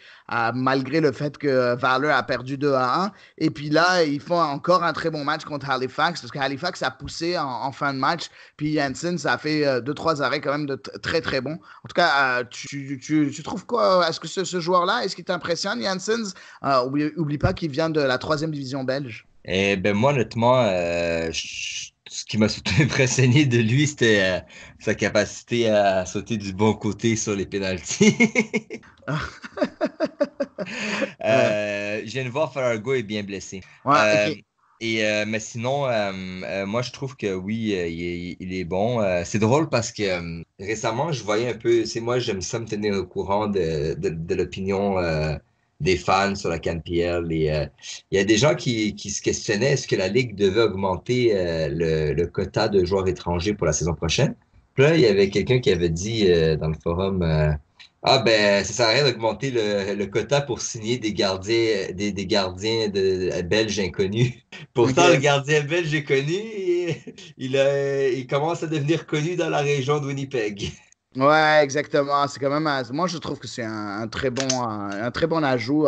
malgré le fait que Valor a perdu 2-1. Et puis là, ils font encore un très bon match contre Halifax, parce que Halifax a poussé en fin de match. Puis Janssen, ça a fait 2-3 arrêts quand même de très, très bons. En tout cas, tu trouves quoi? Est-ce que ce joueur-là, est-ce qu'il t'impressionne, Janssen? Oublie pas qu'il vient de la troisième division belge. Et ben moi, honnêtement, ce qui m'a surtout impressionné de lui, c'était sa capacité à sauter du bon côté sur les pénaltys. Euh, Je viens de voir Farrago est bien blessé. ouais, Euh, ok. mais sinon, moi je trouve que oui, il est bon. C'est drôle parce que récemment, je voyais un peu, c'est moi, j'aime ça me tenir au courant de l'opinion des fans sur la CanPL. Et il y a des gens qui se questionnaient est-ce que la Ligue devait augmenter le quota de joueurs étrangers pour la saison prochaine. Puis là, il y avait quelqu'un qui avait dit dans le forum. Ah ben, ça sert à rien d'augmenter le quota pour signer des gardiens belges inconnus. Pourtant, le Ok. gardien belge est connu, il commence à devenir connu dans la région de Winnipeg. Ouais, exactement. C'est quand même, moi, je trouve que c'est un très bon ajout.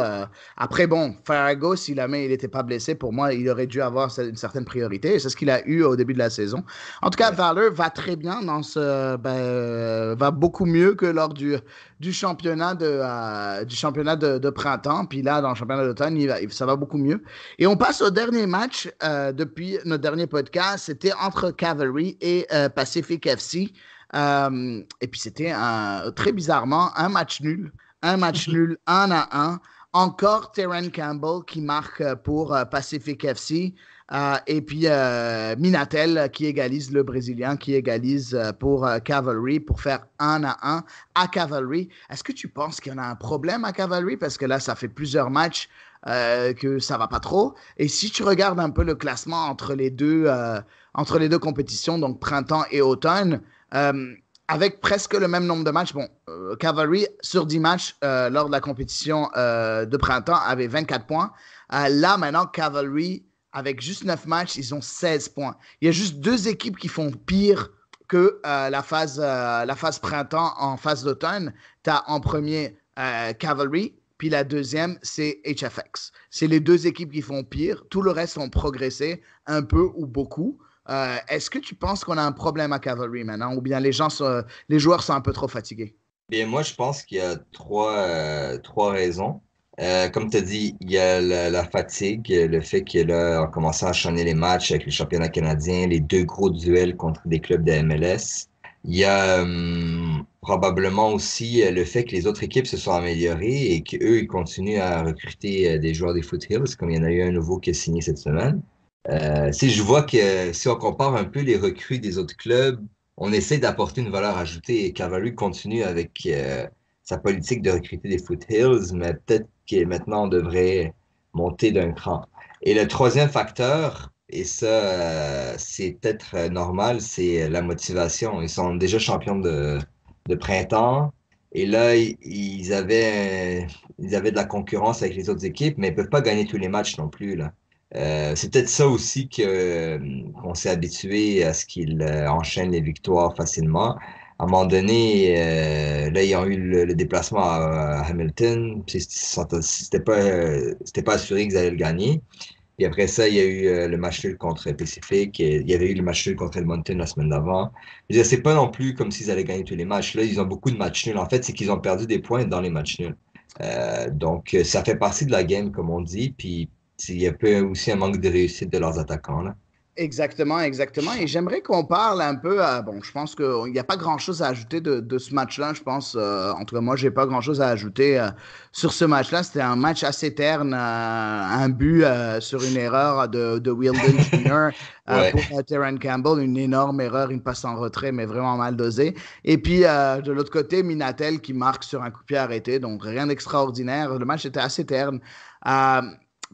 Après, bon, Farrago, si jamais il n'était pas blessé, pour moi, il aurait dû avoir une certaine priorité. Et c'est ce qu'il a eu au début de la saison. En tout cas, Ouais. Valor va très bien va beaucoup mieux que lors du championnat de printemps. Puis là, dans le championnat d'automne, ça va beaucoup mieux. Et on passe au dernier match depuis notre dernier podcast. C'était entre Cavalry et Pacific FC. Et puis c'était très bizarrement un match nul. Un match nul, 1-1. Encore Terran Campbell qui marque pour Pacific FC. Et puis Minatel qui égalise le Brésilien, qui égalise pour Cavalry pour faire 1-1 à Cavalry. Est-ce que tu penses qu'il y en a un problème à Cavalry? Parce que là, ça fait plusieurs matchs que ça va pas trop. Et si tu regardes un peu le classement entre les deux compétitions, donc printemps et automne, euh, avec presque le même nombre de matchs. Bon, Cavalry, sur 10 matchs lors de la compétition de printemps, avait 24 points. Là, maintenant, Cavalry, avec juste 9 matchs, ils ont 16 points. Il y a juste deux équipes qui font pire que la phase printemps en phase d'automne. Tu as en premier Cavalry, puis la deuxième, c'est HFX. C'est les deux équipes qui font pire. Tout le reste ont progressé un peu ou beaucoup. Est-ce que tu penses qu'on a un problème à Cavalry maintenant ou bien les joueurs sont un peu trop fatigués? Bien, moi, je pense qu'il y a trois raisons. Comme tu as dit, il y a la fatigue, le fait que là, on commence à enchaîner les matchs avec le championnat canadien, les deux gros duels contre des clubs de MLS. Il y a probablement aussi le fait que les autres équipes se sont améliorées et qu'eux, ils continuent à recruter des joueurs des Foothills, comme il y en a eu un nouveau qui a signé cette semaine. Si je vois que si on compare un peu les recrues des autres clubs, on essaie d'apporter une valeur ajoutée et Cavalry continue avec sa politique de recruter des Foothills, mais peut-être que maintenant on devrait monter d'un cran. Et le troisième facteur, et ça c'est peut-être normal, c'est la motivation. Ils sont déjà champions de printemps Et là, ils avaient de la concurrence avec les autres équipes, mais ils peuvent pas gagner tous les matchs non plus, là. C'est peut-être ça aussi qu'on s'est habitué à ce qu'ils enchaînent les victoires facilement. À un moment donné, là, ils ont eu le déplacement à Hamilton. Puis c'était pas assuré qu'ils allaient le gagner. Puis après ça, il y a eu le match nul contre Pacific. Et il y avait eu le match nul contre Edmonton la semaine d'avant. Je veux dire, c'est pas non plus comme s'ils allaient gagner tous les matchs. Là, ils ont beaucoup de matchs nuls. En fait, c'est qu'ils ont perdu des points dans les matchs nuls. Donc, ça fait partie de la game, comme on dit. Puis, il y a peu aussi un manque de réussite de leurs attaquants, là. Exactement, exactement. Et j'aimerais qu'on parle un peu. Bon, je pense qu'il n'y a pas grand-chose à ajouter de ce match-là. Je pense, en tout cas, moi, j'ai pas grand-chose à ajouter sur ce match-là. C'était un match assez terne, un but sur une erreur de Wheeldon Jr. Ouais. Pour Terran Campbell, une énorme erreur, une passe en retrait, mais vraiment mal dosée. Et puis, de l'autre côté, Minatel qui marque sur un coup de pied arrêté. Donc, rien d'extraordinaire. Le match était assez terne. Euh,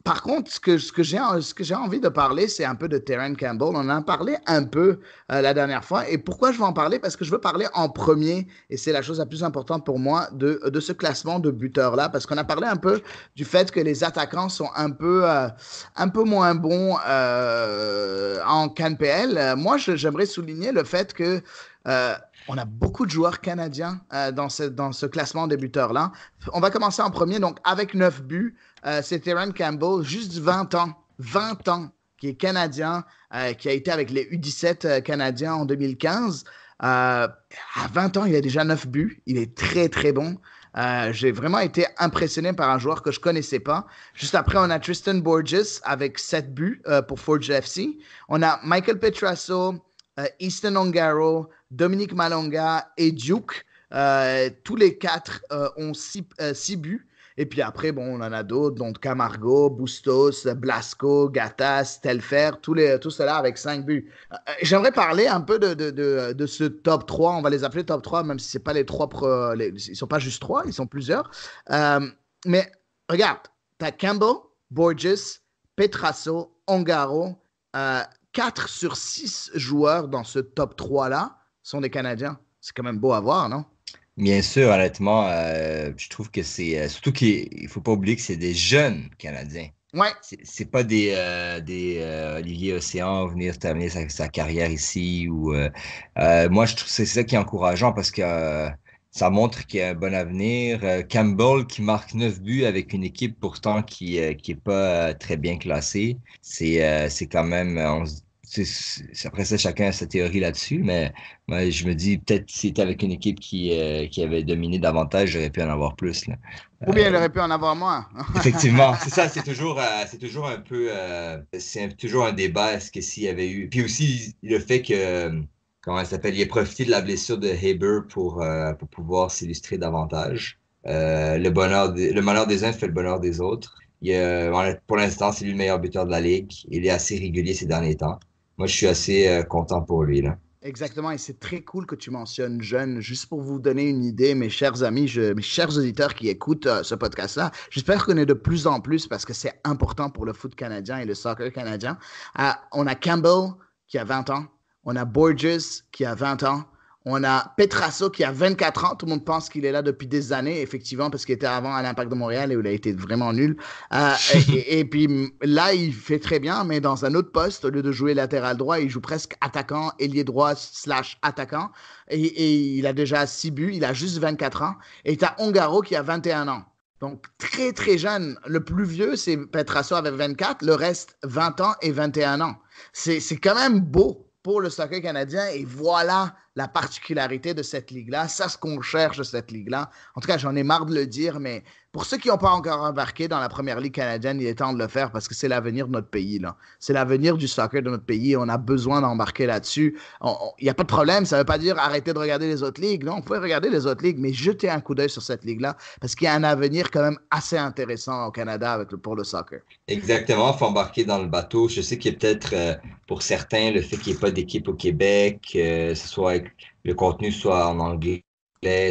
Par contre, ce que j'ai envie de parler, c'est un peu de Terran Campbell. On en a parlé un peu la dernière fois. Et pourquoi je veux en parler? Parce que je veux parler en premier, et c'est la chose la plus importante pour moi, de ce classement de buteurs-là. Parce qu'on a parlé un peu du fait que les attaquants sont un peu moins bons en CanPL. Moi, j'aimerais souligner le fait que on a beaucoup de joueurs canadiens dans ce classement des buteurs-là. On va commencer en premier, donc avec 9 buts. C'est Terran Campbell, juste 20 ans. 20 ans, qui est canadien, qui a été avec les U17 canadiens en 2015. À 20 ans, il a déjà 9 buts. Il est très, très bon. J'ai vraiment été impressionné par un joueur que je ne connaissais pas. Juste après, on a Tristan Borges avec 7 buts pour Forge FC. On a Michael Petrasso, Easton Ongaro, Dominique Malonga et Duke. Tous les 4 ont 6 buts. Et puis après, bon, on en a d'autres, donc Camargo, Bustos, Blasco, Gatas, Telfer, tous ceux-là avec 5 buts. J'aimerais parler un peu de ce top 3. On va les appeler top 3, même si ce n'est pas les 3. Ils ne sont pas juste 3, ils sont plusieurs. Mais regarde, tu as Campbell, Borges, Petrasso, Ongaro. 4 sur 6 joueurs dans ce top 3-là sont des Canadiens. C'est quand même beau à voir, non? Bien sûr, honnêtement, je trouve que c'est surtout qu'il faut pas oublier que c'est des jeunes Canadiens. Ouais, C'est pas des Olivier Océan venir terminer sa carrière ici ou moi je trouve que c'est ça qui est encourageant parce que ça montre qu'il y a un bon avenir. Campbell qui marque 9 buts avec une équipe pourtant qui est pas très bien classée. C'est quand même après ça chacun a sa théorie là-dessus, mais moi je me dis peut-être si c'était avec une équipe qui avait dominé davantage, j'aurais pu en avoir plus là. ou bien il Euh, aurait pu en avoir moins. Effectivement, c'est ça, c'est toujours un peu, toujours un débat, est-ce que s'il y avait eu, puis aussi le fait que, comment elle s'appelle, il a profité de la blessure de Haber pour pouvoir s'illustrer davantage. Le malheur des uns fait le bonheur des autres. Pour l'instant, c'est lui le meilleur buteur de la ligue. Il est assez régulier ces derniers temps. Moi, je suis assez content pour lui, là. Exactement, et c'est très cool que tu mentionnes jeune. Juste pour vous donner une idée, mes chers amis, mes chers auditeurs qui écoutent ce podcast-là, j'espère qu'on est de plus en plus parce que c'est important pour le foot canadien et le soccer canadien. On a Campbell qui a 20 ans, on a Borges qui a 20 ans, on a Petrasso qui a 24 ans. Tout le monde pense qu'il est là depuis des années, effectivement, parce qu'il était avant à l'Impact de Montréal et où il a été vraiment nul. Et puis là, il fait très bien, mais dans un autre poste, au lieu de jouer latéral droit, il joue presque attaquant, ailier droit / attaquant. Et il a déjà 6 buts, il a juste 24 ans. Et tu as Ongaro qui a 21 ans. Donc, très, très jeune. Le plus vieux, c'est Petrasso avec 24, le reste 20 ans et 21 ans. C'est quand même beau pour le soccer canadien. Et voilà la particularité de cette ligue-là. C'est ce qu'on cherche de cette ligue-là. En tout cas, j'en ai marre de le dire, mais pour ceux qui n'ont pas encore embarqué dans la première ligue canadienne, il est temps de le faire parce que c'est l'avenir de notre pays, là. C'est l'avenir du soccer de notre pays. On a besoin d'embarquer là-dessus. Il n'y a pas de problème. Ça ne veut pas dire arrêter de regarder les autres ligues. Non, vous pouvez regarder les autres ligues, mais jetez un coup d'œil sur cette ligue-là parce qu'il y a un avenir quand même assez intéressant au Canada pour le soccer. Exactement, il faut embarquer dans le bateau. Je sais qu'il y a peut-être, pour certains, le fait qu'il n'y ait pas d'équipe au Québec, le contenu soit en anglais,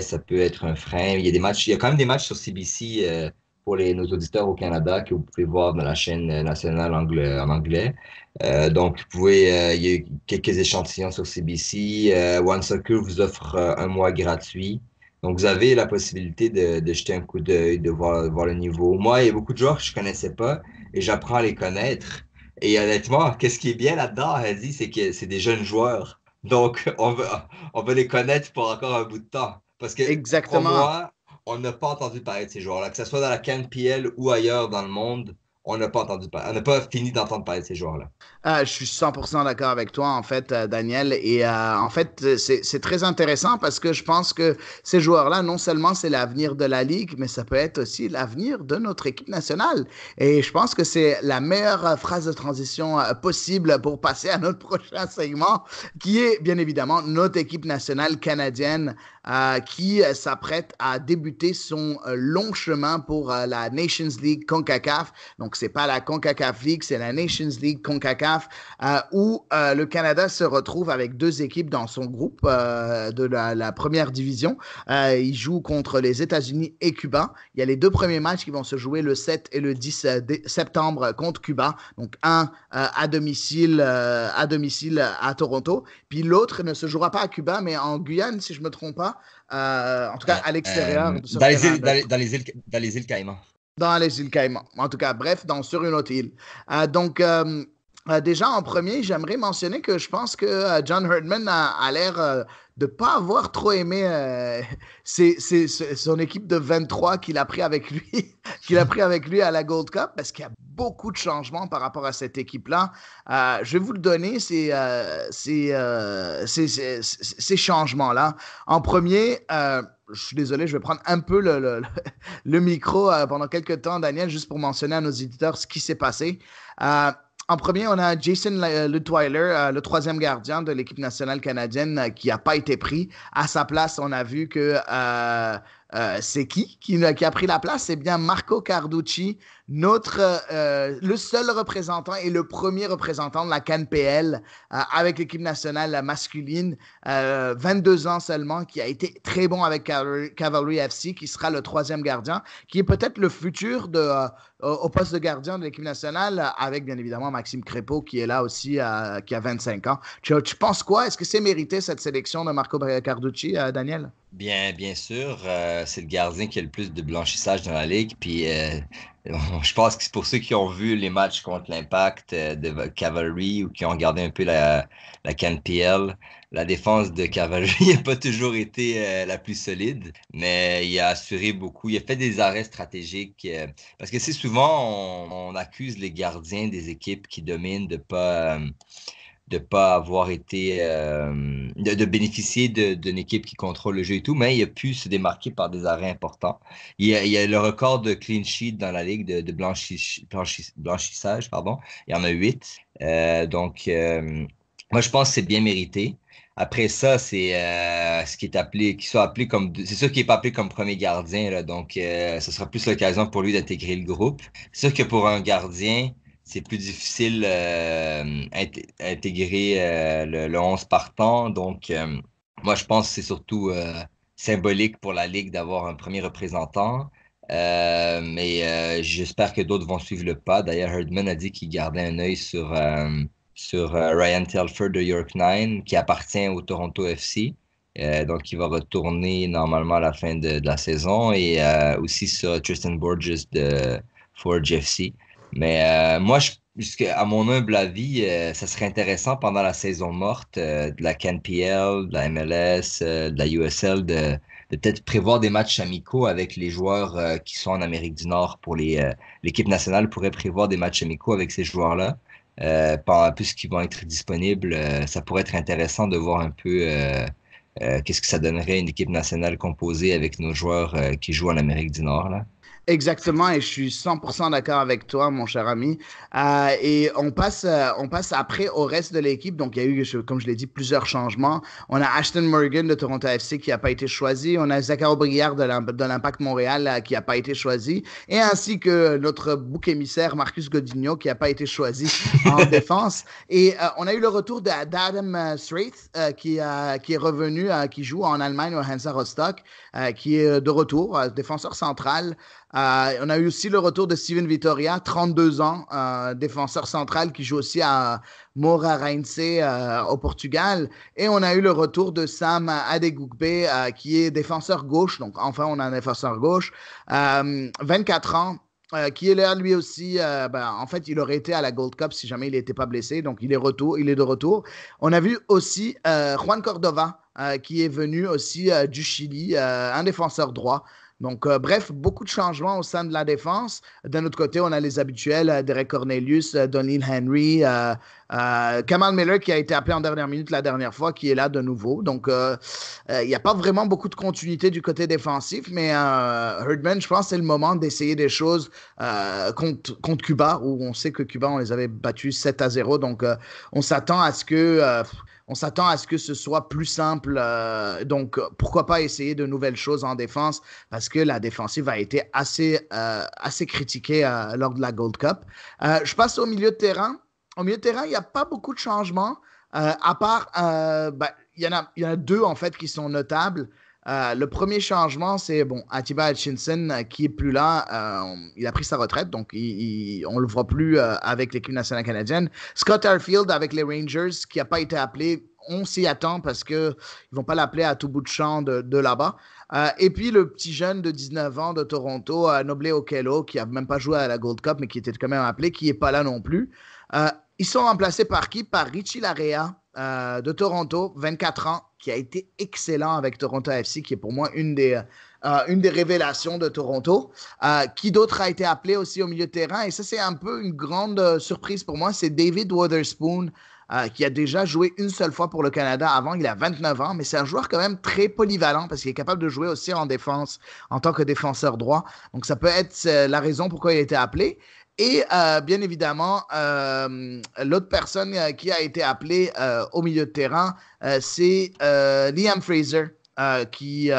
ça peut être un frein. Il y a quand même des matchs sur CBC pour nos auditeurs au Canada que vous pouvez voir dans la chaîne nationale en anglais. Donc, il y a quelques échantillons sur CBC. One Soccer vous offre un mois gratuit. Donc, vous avez la possibilité de jeter un coup d'œil, de voir le niveau. Moi, il y a beaucoup de joueurs que je connaissais pas et j'apprends à les connaître. Et honnêtement, qu'est-ce qui est bien là-dedans, Hadi, c'est que c'est des jeunes joueurs. Donc, on va les connaître pour encore un bout de temps. Parce que, Exactement. crois-moi, on n'a pas entendu parler de ces joueurs-là. Que ce soit dans la CanPL ou ailleurs dans le monde, on n'a pas entendu parler. On n'a pas fini d'entendre parler de ces joueurs-là. Je suis 100% d'accord avec toi, en fait, Daniel. Et en fait, c'est très intéressant parce que je pense que ces joueurs-là, non seulement c'est l'avenir de la Ligue, mais ça peut être aussi l'avenir de notre équipe nationale. Et je pense que c'est la meilleure phrase de transition possible pour passer à notre prochain segment, qui est bien évidemment notre équipe nationale canadienne qui s'apprête à débuter son long chemin pour la Nations League CONCACAF. Donc, c'est pas la CONCACAF League, c'est la Nations League CONCACAF où le Canada se retrouve avec deux équipes dans son groupe de la première division. Il joue contre les États-Unis et Cuba. Il y a les deux premiers matchs qui vont se jouer le 7 et le 10 septembre contre Cuba. Donc, un à domicile à Toronto. Puis l'autre ne se jouera pas à Cuba, mais en Guyane, si je ne me trompe pas. En tout cas, à l'extérieur de ce Dans les terrain. îles, dans les îles Caïmans. Dans les îles Caïmans. En tout cas, bref, sur une autre île. Déjà, en premier, j'aimerais mentionner que je pense que John Herdman a l'air de ne pas avoir trop aimé son équipe de 23 qu'il a pris avec lui, qu'il a pris avec lui à la Gold Cup, parce qu'il y a beaucoup de changements par rapport à cette équipe-là. Je vais vous le donner, ces changements-là. En premier, je suis désolé, je vais prendre un peu le micro pendant quelques temps, Daniel, juste pour mentionner à nos éditeurs ce qui s'est passé. En premier, on a Jason Lutwiler, le troisième gardien de l'équipe nationale canadienne, qui n'a pas été pris. À sa place, on a vu que c'est qui a pris la place? C'est bien Marco Carducci, le seul représentant et le premier représentant de la CanPL avec l'équipe nationale masculine, 22 ans seulement, qui a été très bon avec Cavalry FC, qui sera le troisième gardien, qui est peut-être le futur au poste de gardien de l'équipe nationale, avec bien évidemment Maxime Crépeau, qui est là aussi, qui a 25 ans. Tu penses quoi? Est-ce que c'est mérité cette sélection de Marco Carducci, Daniel? Bien sûr, c'est le gardien qui a le plus de blanchissage dans la ligue. Puis je pense que c'est pour ceux qui ont vu les matchs contre l'Impact de Cavalry ou qui ont regardé un peu la CanPL. La défense de Cavalry n'a pas toujours été la plus solide, mais il a assuré beaucoup. Il a fait des arrêts stratégiques parce que c'est souvent on accuse les gardiens des équipes qui dominent de pas avoir été de bénéficier d'une équipe qui contrôle le jeu et tout, mais il a pu se démarquer par des arrêts importants. Il a le record de clean sheet dans la ligue de blanchissage, pardon. Il y en a 8. Moi je pense que c'est bien mérité. Après ça, c'est ce qui est appelé, qui soit appelé comme, c'est sûr qu'il n'est pas appelé comme premier gardien, là, donc ce sera plus l'occasion pour lui d'intégrer le groupe. C'est sûr que pour un gardien, c'est plus difficile intégrer le 11 partant. Donc, moi, je pense que c'est surtout symbolique pour la Ligue d'avoir un premier représentant. Mais j'espère que d'autres vont suivre le pas. D'ailleurs, Herdman a dit qu'il gardait un œil sur Ryan Telfer de York 9, qui appartient au Toronto FC. Donc, il va retourner normalement à la fin de la saison et aussi sur Tristan Borges de Forge FC. Mais moi, à mon humble avis, ça serait intéressant pendant la saison morte de la CanPL, de la MLS, de la USL, de peut-être prévoir des matchs amicaux avec les joueurs qui sont en Amérique du Nord. L'équipe nationale pourrait prévoir des matchs amicaux avec ces joueurs-là. Puisqu'ils vont être disponibles, ça pourrait être intéressant de voir un peu qu'est-ce que ça donnerait une équipe nationale composée avec nos joueurs qui jouent en Amérique du Nord, là. Exactement, et je suis 100% d'accord avec toi, mon cher ami. Et on passe après au reste de l'équipe. Donc, il y a eu, comme je l'ai dit, plusieurs changements. On a Ashton Morgan de Toronto FC qui n'a pas été choisi. On a Zachary Brière de l'Impact Montréal qui n'a pas été choisi. Et ainsi que notre bouc émissaire Marcus Godinho qui n'a pas été choisi en défense. Et on a eu le retour d'Adam Straith qui est revenu, qui joue en Allemagne au Hansa Rostock, qui est de retour, défenseur central. On a eu aussi le retour de Steven Vitória, 32 ans, défenseur central qui joue aussi à Moreirense au Portugal. Et on a eu le retour de Sam Adegugbe, qui est défenseur gauche. Donc, enfin, on a un défenseur gauche. 24 ans. Qui est là, lui aussi, en fait, il aurait été à la Gold Cup si jamais il n'était pas blessé. Donc, il est de retour. On a vu aussi Juan Cordova, qui est venu aussi du Chili, un défenseur droit. Donc, bref, beaucoup de changements au sein de la défense. D'un autre côté, on a les habituels, Derek Cornelius, Donald Henry, Kamal Miller qui a été appelé en dernière minute la dernière fois, qui est là de nouveau. Donc, il n'y a pas vraiment beaucoup de continuité du côté défensif, mais Herdman, je pense que c'est le moment d'essayer des choses contre Cuba, où on sait que Cuba, on les avait battus 7-0. Donc, on s'attend à ce que... on s'attend à ce que ce soit plus simple. Donc, pourquoi pas essayer de nouvelles choses en défense parce que la défensive a été assez critiquée lors de la Gold Cup. Je passe au milieu de terrain. Au milieu de terrain, il n'y a pas beaucoup de changements, à part, il y en a deux en fait qui sont notables. Le premier changement, c'est Atiba Hutchinson qui est plus là. Il a pris sa retraite, donc on ne le voit plus avec l'équipe nationale canadienne. Scott Arfield avec les Rangers qui n'a pas été appelé. On s'y attend parce qu'ils ne vont pas l'appeler à tout bout de champ de là-bas. Et puis le petit jeune de 19 ans de Toronto, Noble Okello, qui n'a même pas joué à la Gold Cup, mais qui était quand même appelé, qui n'est pas là non plus. Ils sont remplacés par qui? Par Richie Larea de Toronto, 24 ans, qui a été excellent avec Toronto FC, qui est pour moi une des révélations de Toronto. Qui d'autre a été appelé aussi au milieu de terrain? Et ça, c'est un peu une grande surprise pour moi. C'est David Wotherspoon, qui a déjà joué une seule fois pour le Canada avant. Il a 29 ans, mais c'est un joueur quand même très polyvalent parce qu'il est capable de jouer aussi en défense en tant que défenseur droit. Donc, ça peut être la raison pourquoi il a été appelé. Et bien évidemment, l'autre personne qui a été appelée au milieu de terrain, c'est Liam Fraser, qui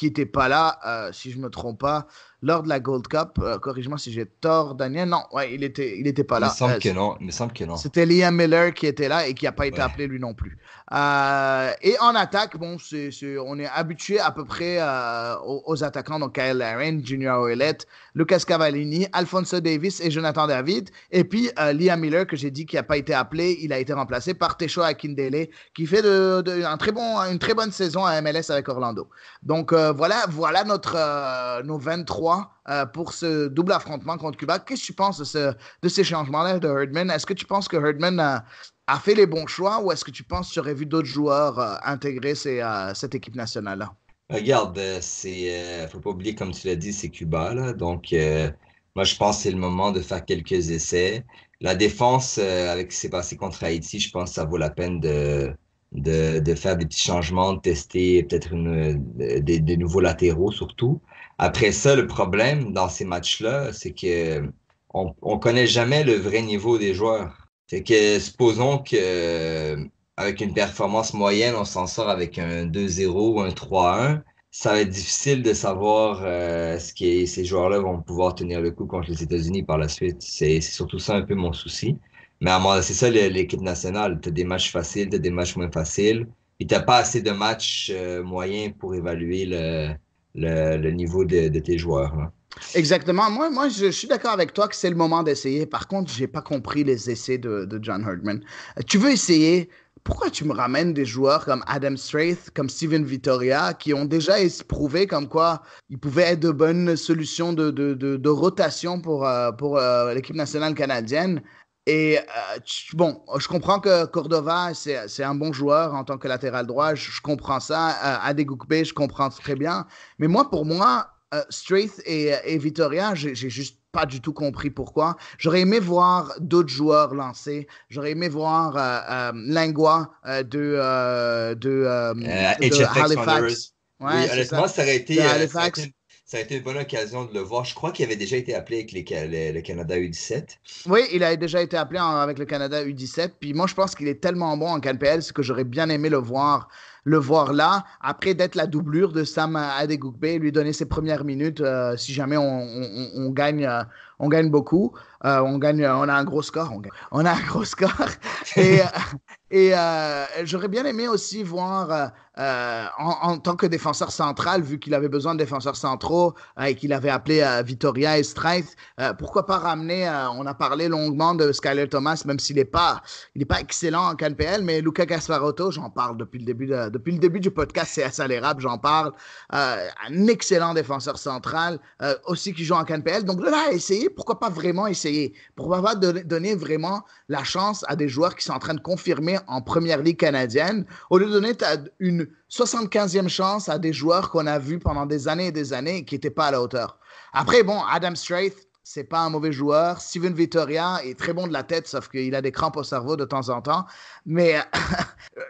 n'était pas là, si je ne me trompe pas, lors de la Gold Cup. Corrige-moi si j'ai tort, Daniel. Non, ouais, il était pas là. Il me semble que non. C'était Liam Miller qui était là et qui n'a pas été Ouais. appelé lui non plus. Et en attaque, on est habitué à peu près aux attaquants, donc Kyle Larin, Junior Ouellette, Lucas Cavallini, Alphonso Davis et Jonathan David. Et puis Liam Miller, que j'ai dit qui n'a pas été appelé, il a été remplacé par Tesho Akindele, qui fait une très bonne saison à MLS avec Orlando. Donc voilà nos 23 pour ce double affrontement contre Cuba. Qu'est-ce que tu penses de ces changements-là de Herdman? Est-ce que tu penses que Herdman a fait les bons choix ou est-ce que tu penses que tu aurais vu d'autres joueurs intégrer cette équipe nationale-là? Regarde, faut pas oublier, comme tu l'as dit, c'est Cuba, là. Donc, moi, je pense que c'est le moment de faire quelques essais. La défense, avec ce qui s'est passé contre Haïti, je pense que ça vaut la peine de faire des petits changements, de tester peut-être des nouveaux latéraux surtout. Après ça, le problème dans ces matchs-là, c'est que on connaît jamais le vrai niveau des joueurs. Fait que supposons que avec une performance moyenne, on s'en sort avec un 2-0 ou un 3-1. Ça va être difficile de savoir ces joueurs-là vont pouvoir tenir le coup contre les États-Unis par la suite. C'est surtout ça un peu mon souci. Mais à moi, c'est ça l'équipe nationale. Tu as des matchs faciles, tu as des matchs moins faciles. Et tu pas assez de matchs moyens pour évaluer le niveau de tes joueurs, là. Exactement. Moi je suis d'accord avec toi que c'est le moment d'essayer. Par contre, j'ai pas compris les essais de John Herdman. Tu veux essayer? Pourquoi tu me ramènes des joueurs comme Adam Straith, comme Steven Vitória, qui ont déjà prouvé comme quoi ils pouvaient être de bonnes solutions de rotation pour l'équipe nationale canadienne? Et je comprends que Cordova, c'est un bon joueur en tant que latéral droit. Je comprends ça. Adegukbe, je comprends très bien. Mais pour moi, Straith et Vitória, j'ai juste pas du tout compris pourquoi. J'aurais aimé voir d'autres joueurs lancer. J'aurais aimé voir Langlois de HFX Wanderers. Halifax. Oui, Ouais, c'est honnêtement, ça. De Halifax. ça a été une bonne occasion de le voir. Je crois qu'il avait déjà été appelé avec le Canada U17. Oui, il a déjà été appelé avec le Canada U17. Puis moi, je pense qu'il est tellement bon en CanPL que j'aurais bien aimé le voir le voir là, après d'être la doublure de Sam Adegugbe, lui donner ses premières minutes si jamais on gagne, on gagne beaucoup. On gagne, on a un gros score. On a un gros score. Et, j'aurais bien aimé aussi voir, en tant que défenseur central, vu qu'il avait besoin de défenseurs centraux et qu'il avait appelé Vitoria et Straith, pourquoi pas ramener, on a parlé longuement de Skyler Thomas, même s'il n'est pas, excellent en CanPL, mais Luca Gasparotto, j'en parle depuis le début du podcast, c'est Assalérable, j'en parle. Un excellent défenseur central, aussi qui joue en CanPL. Donc là, essayer, pourquoi pas vraiment essayer? Pourquoi pas donner vraiment la chance à des joueurs qui sont en train de confirmer en première ligue canadienne, au lieu de donner une 75e chance à des joueurs qu'on a vus pendant des années et des années et qui n'étaient pas à la hauteur. Après, bon, Adam Straith, c'est pas un mauvais joueur. Steven Vitoria est très bon de la tête, sauf qu'il a des crampes au cerveau de temps en temps. Mais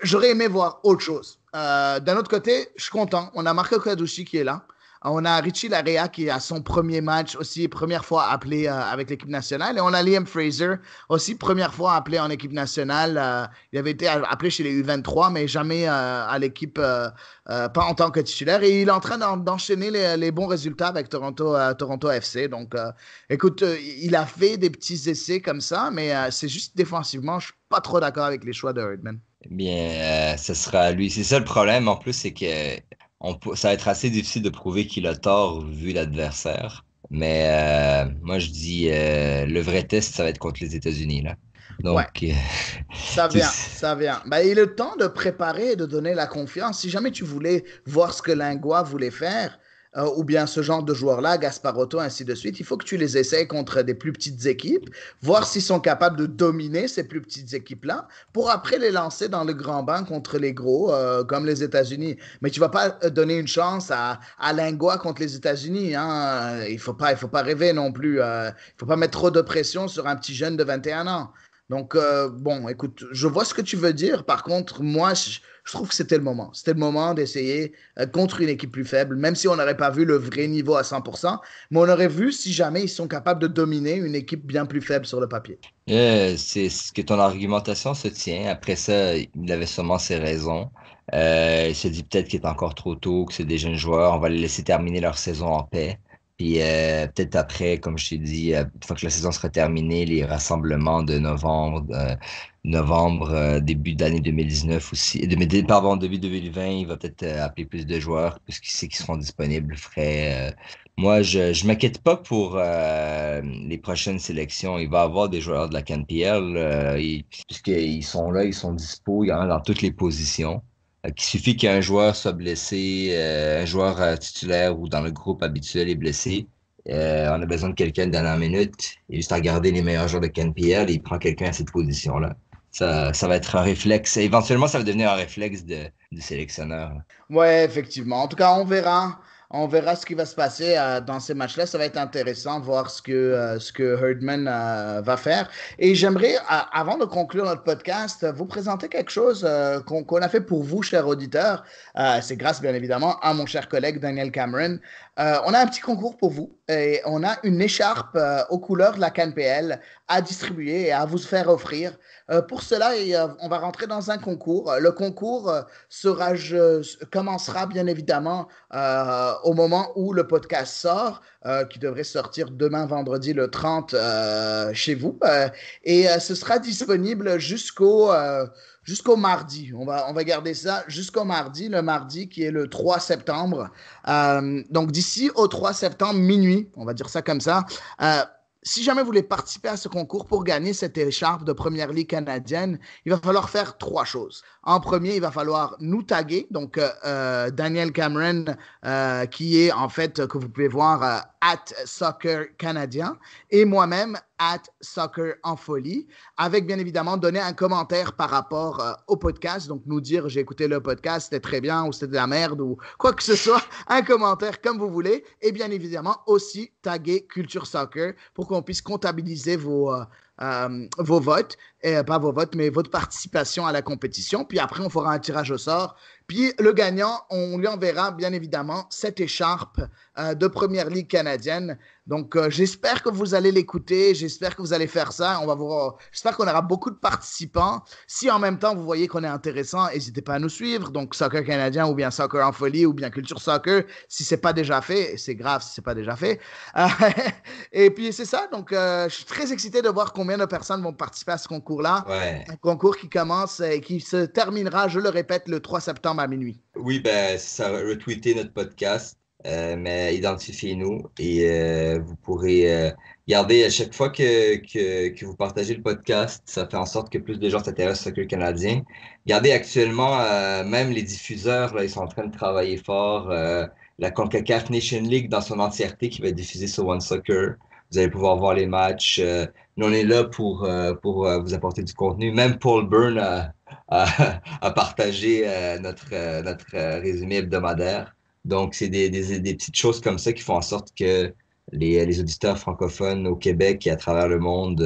j'aurais aimé voir autre chose. D'un autre côté, je suis content. On a Marco Caducci qui est là. On a Richie Larea qui a son premier match aussi, première fois appelé avec l'équipe nationale. Et on a Liam Fraser aussi, première fois appelé en équipe nationale. Il avait été appelé chez les U23, mais jamais à l'équipe, pas en tant que titulaire. Et il est en train d'enchaîner les bons résultats avec Toronto FC. Donc, écoute, il a fait des petits essais comme ça, mais c'est juste défensivement, je ne suis pas trop d'accord avec les choix de Herdman. Bien, ce sera lui. C'est ça le problème, en plus, c'est que ça va être assez difficile de prouver qu'il a tort vu l'adversaire. Mais moi, je dis le vrai test, ça va être contre les États-Unis, là. Ouais. Donc, Ça vient. Ben, il est le temps de préparer et de donner la confiance. Si jamais tu voulais voir ce que Lingua voulait faire, ou bien ce genre de joueurs-là, Gasparotto, ainsi de suite, il faut que tu les essayes contre des plus petites équipes, voir s'ils sont capables de dominer ces plus petites équipes-là, pour après les lancer dans le grand bain contre les gros, comme les États-Unis. Mais tu ne vas pas donner une chance à Lingua contre les États-Unis. Hein. Il ne faut pas rêver non plus. Il ne faut pas mettre trop de pression sur un petit jeune de 21 ans. Donc, bon, écoute, je vois ce que tu veux dire. Par contre, moi, je trouve que c'était le moment. C'était le moment d'essayer contre une équipe plus faible, même si on n'aurait pas vu le vrai niveau à 100%, mais on aurait vu si jamais ils sont capables de dominer une équipe bien plus faible sur le papier. c'est ce que ton argumentation se tient. Après ça, il avait sûrement ses raisons. Il se dit peut-être qu'il est encore trop tôt, que c'est des jeunes joueurs. On va les laisser terminer leur saison en paix. Puis peut-être après, comme je t'ai dit, une fois que la saison sera terminée, les rassemblements de novembre, début d'année 2019 aussi, pardon, début 2020, il va peut-être appeler plus de joueurs puisqu'il sait qu'ils seront disponibles frais. Moi, je m'inquiète pas pour les prochaines sélections. Il va y avoir des joueurs de la CanPL, puisqu'ils sont là, ils sont dispo, il y en a dans toutes les positions. Il suffit qu'un joueur soit blessé, un joueur titulaire ou dans le groupe habituel est blessé. On a besoin de quelqu'un de dernière minute. Et juste à regarder les meilleurs joueurs de CanPL, il prend quelqu'un à cette position-là. Ça va être un réflexe. Éventuellement, ça va devenir un réflexe du sélectionneur. Ouais, effectivement. En tout cas, on verra. On verra ce qui va se passer dans ces matchs-là. Ça va être intéressant de voir ce que Herdman va faire. Et j'aimerais, avant de conclure notre podcast, vous présenter quelque chose qu'on a fait pour vous, chers auditeurs. C'est grâce, bien évidemment, à mon cher collègue Daniel Cameron. On a un petit concours pour vous et on a une écharpe aux couleurs de la CanPL à distribuer et à vous faire offrir. Pour cela, on va rentrer dans un concours. Le concours commencera bien évidemment au moment où le podcast sort, qui devrait sortir demain, vendredi, le 30, chez vous. Et ce sera disponible jusqu'au mardi. On va garder ça jusqu'au mardi, le mardi qui est le 3 septembre. Donc, d'ici au 3 septembre, minuit, on va dire ça comme ça, si jamais vous voulez participer à ce concours pour gagner cette écharpe de Première Ligue canadienne, il va falloir faire 3 choses. En premier, il va falloir nous taguer, donc Daniel Cameron, qui est en fait, que vous pouvez voir, @soccercanadien, et moi-même, @soccerenfolie, avec bien évidemment donner un commentaire par rapport au podcast, donc nous dire j'ai écouté le podcast, c'était très bien, ou c'était de la merde, ou quoi que ce soit, un commentaire comme vous voulez, et bien évidemment aussi taguer Culture Soccer pour qu'on puisse comptabiliser vos votes et pas vos votes, mais votre participation à la compétition. Puis après, on fera un tirage au sort. Puis le gagnant, on lui enverra bien évidemment cette écharpe de Première Ligue canadienne. Donc, j'espère que vous allez l'écouter. J'espère que vous allez faire ça. J'espère qu'on aura beaucoup de participants. Si en même temps, vous voyez qu'on est intéressant, n'hésitez pas à nous suivre. Donc, Soccer Canadien ou bien Soccer en Folie ou bien Culture Soccer, si ce n'est pas déjà fait. C'est grave si ce n'est pas déjà fait. Et puis, c'est ça. Donc, je suis très excité de voir combien de personnes vont participer à ce concours-là. Ouais. Un concours qui commence et qui se terminera, je le répète, le 3 septembre à minuit. Oui, ben, ça retweeter notre podcast. Mais identifiez-nous et vous pourrez garder à chaque fois que vous partagez le podcast, ça fait en sorte que plus de gens s'intéressent au soccer canadien. Regardez actuellement, même les diffuseurs, là, ils sont en train de travailler fort. La CONCACAF Nation League dans son entièreté qui va être diffusée sur One Soccer. Vous allez pouvoir voir les matchs. Nous, on est là pour vous apporter du contenu. Même Paul Byrne a partagé notre résumé hebdomadaire. Donc, c'est des petites choses comme ça qui font en sorte que les auditeurs francophones au Québec et à travers le monde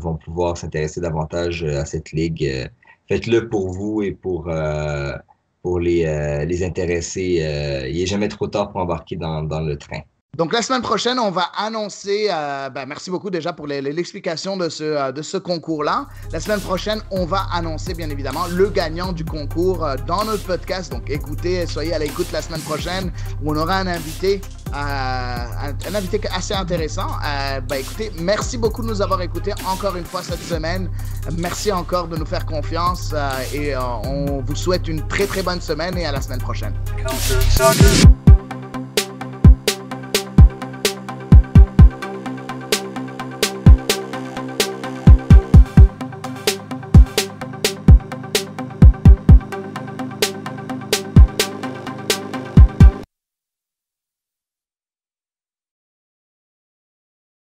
vont pouvoir s'intéresser davantage à cette ligue. Faites-le pour vous et pour les intéressés. Il n'est jamais trop tard pour embarquer dans le train. Donc, la semaine prochaine, on va annoncer, merci beaucoup déjà pour l'explication de ce concours-là. La semaine prochaine, on va annoncer, bien évidemment, le gagnant du concours dans notre podcast. Donc, soyez à l'écoute la semaine prochaine où on aura un invité assez intéressant. Écoutez, merci beaucoup de nous avoir écoutés encore une fois cette semaine. Merci encore de nous faire confiance et on vous souhaite une très, très bonne semaine et à la semaine prochaine.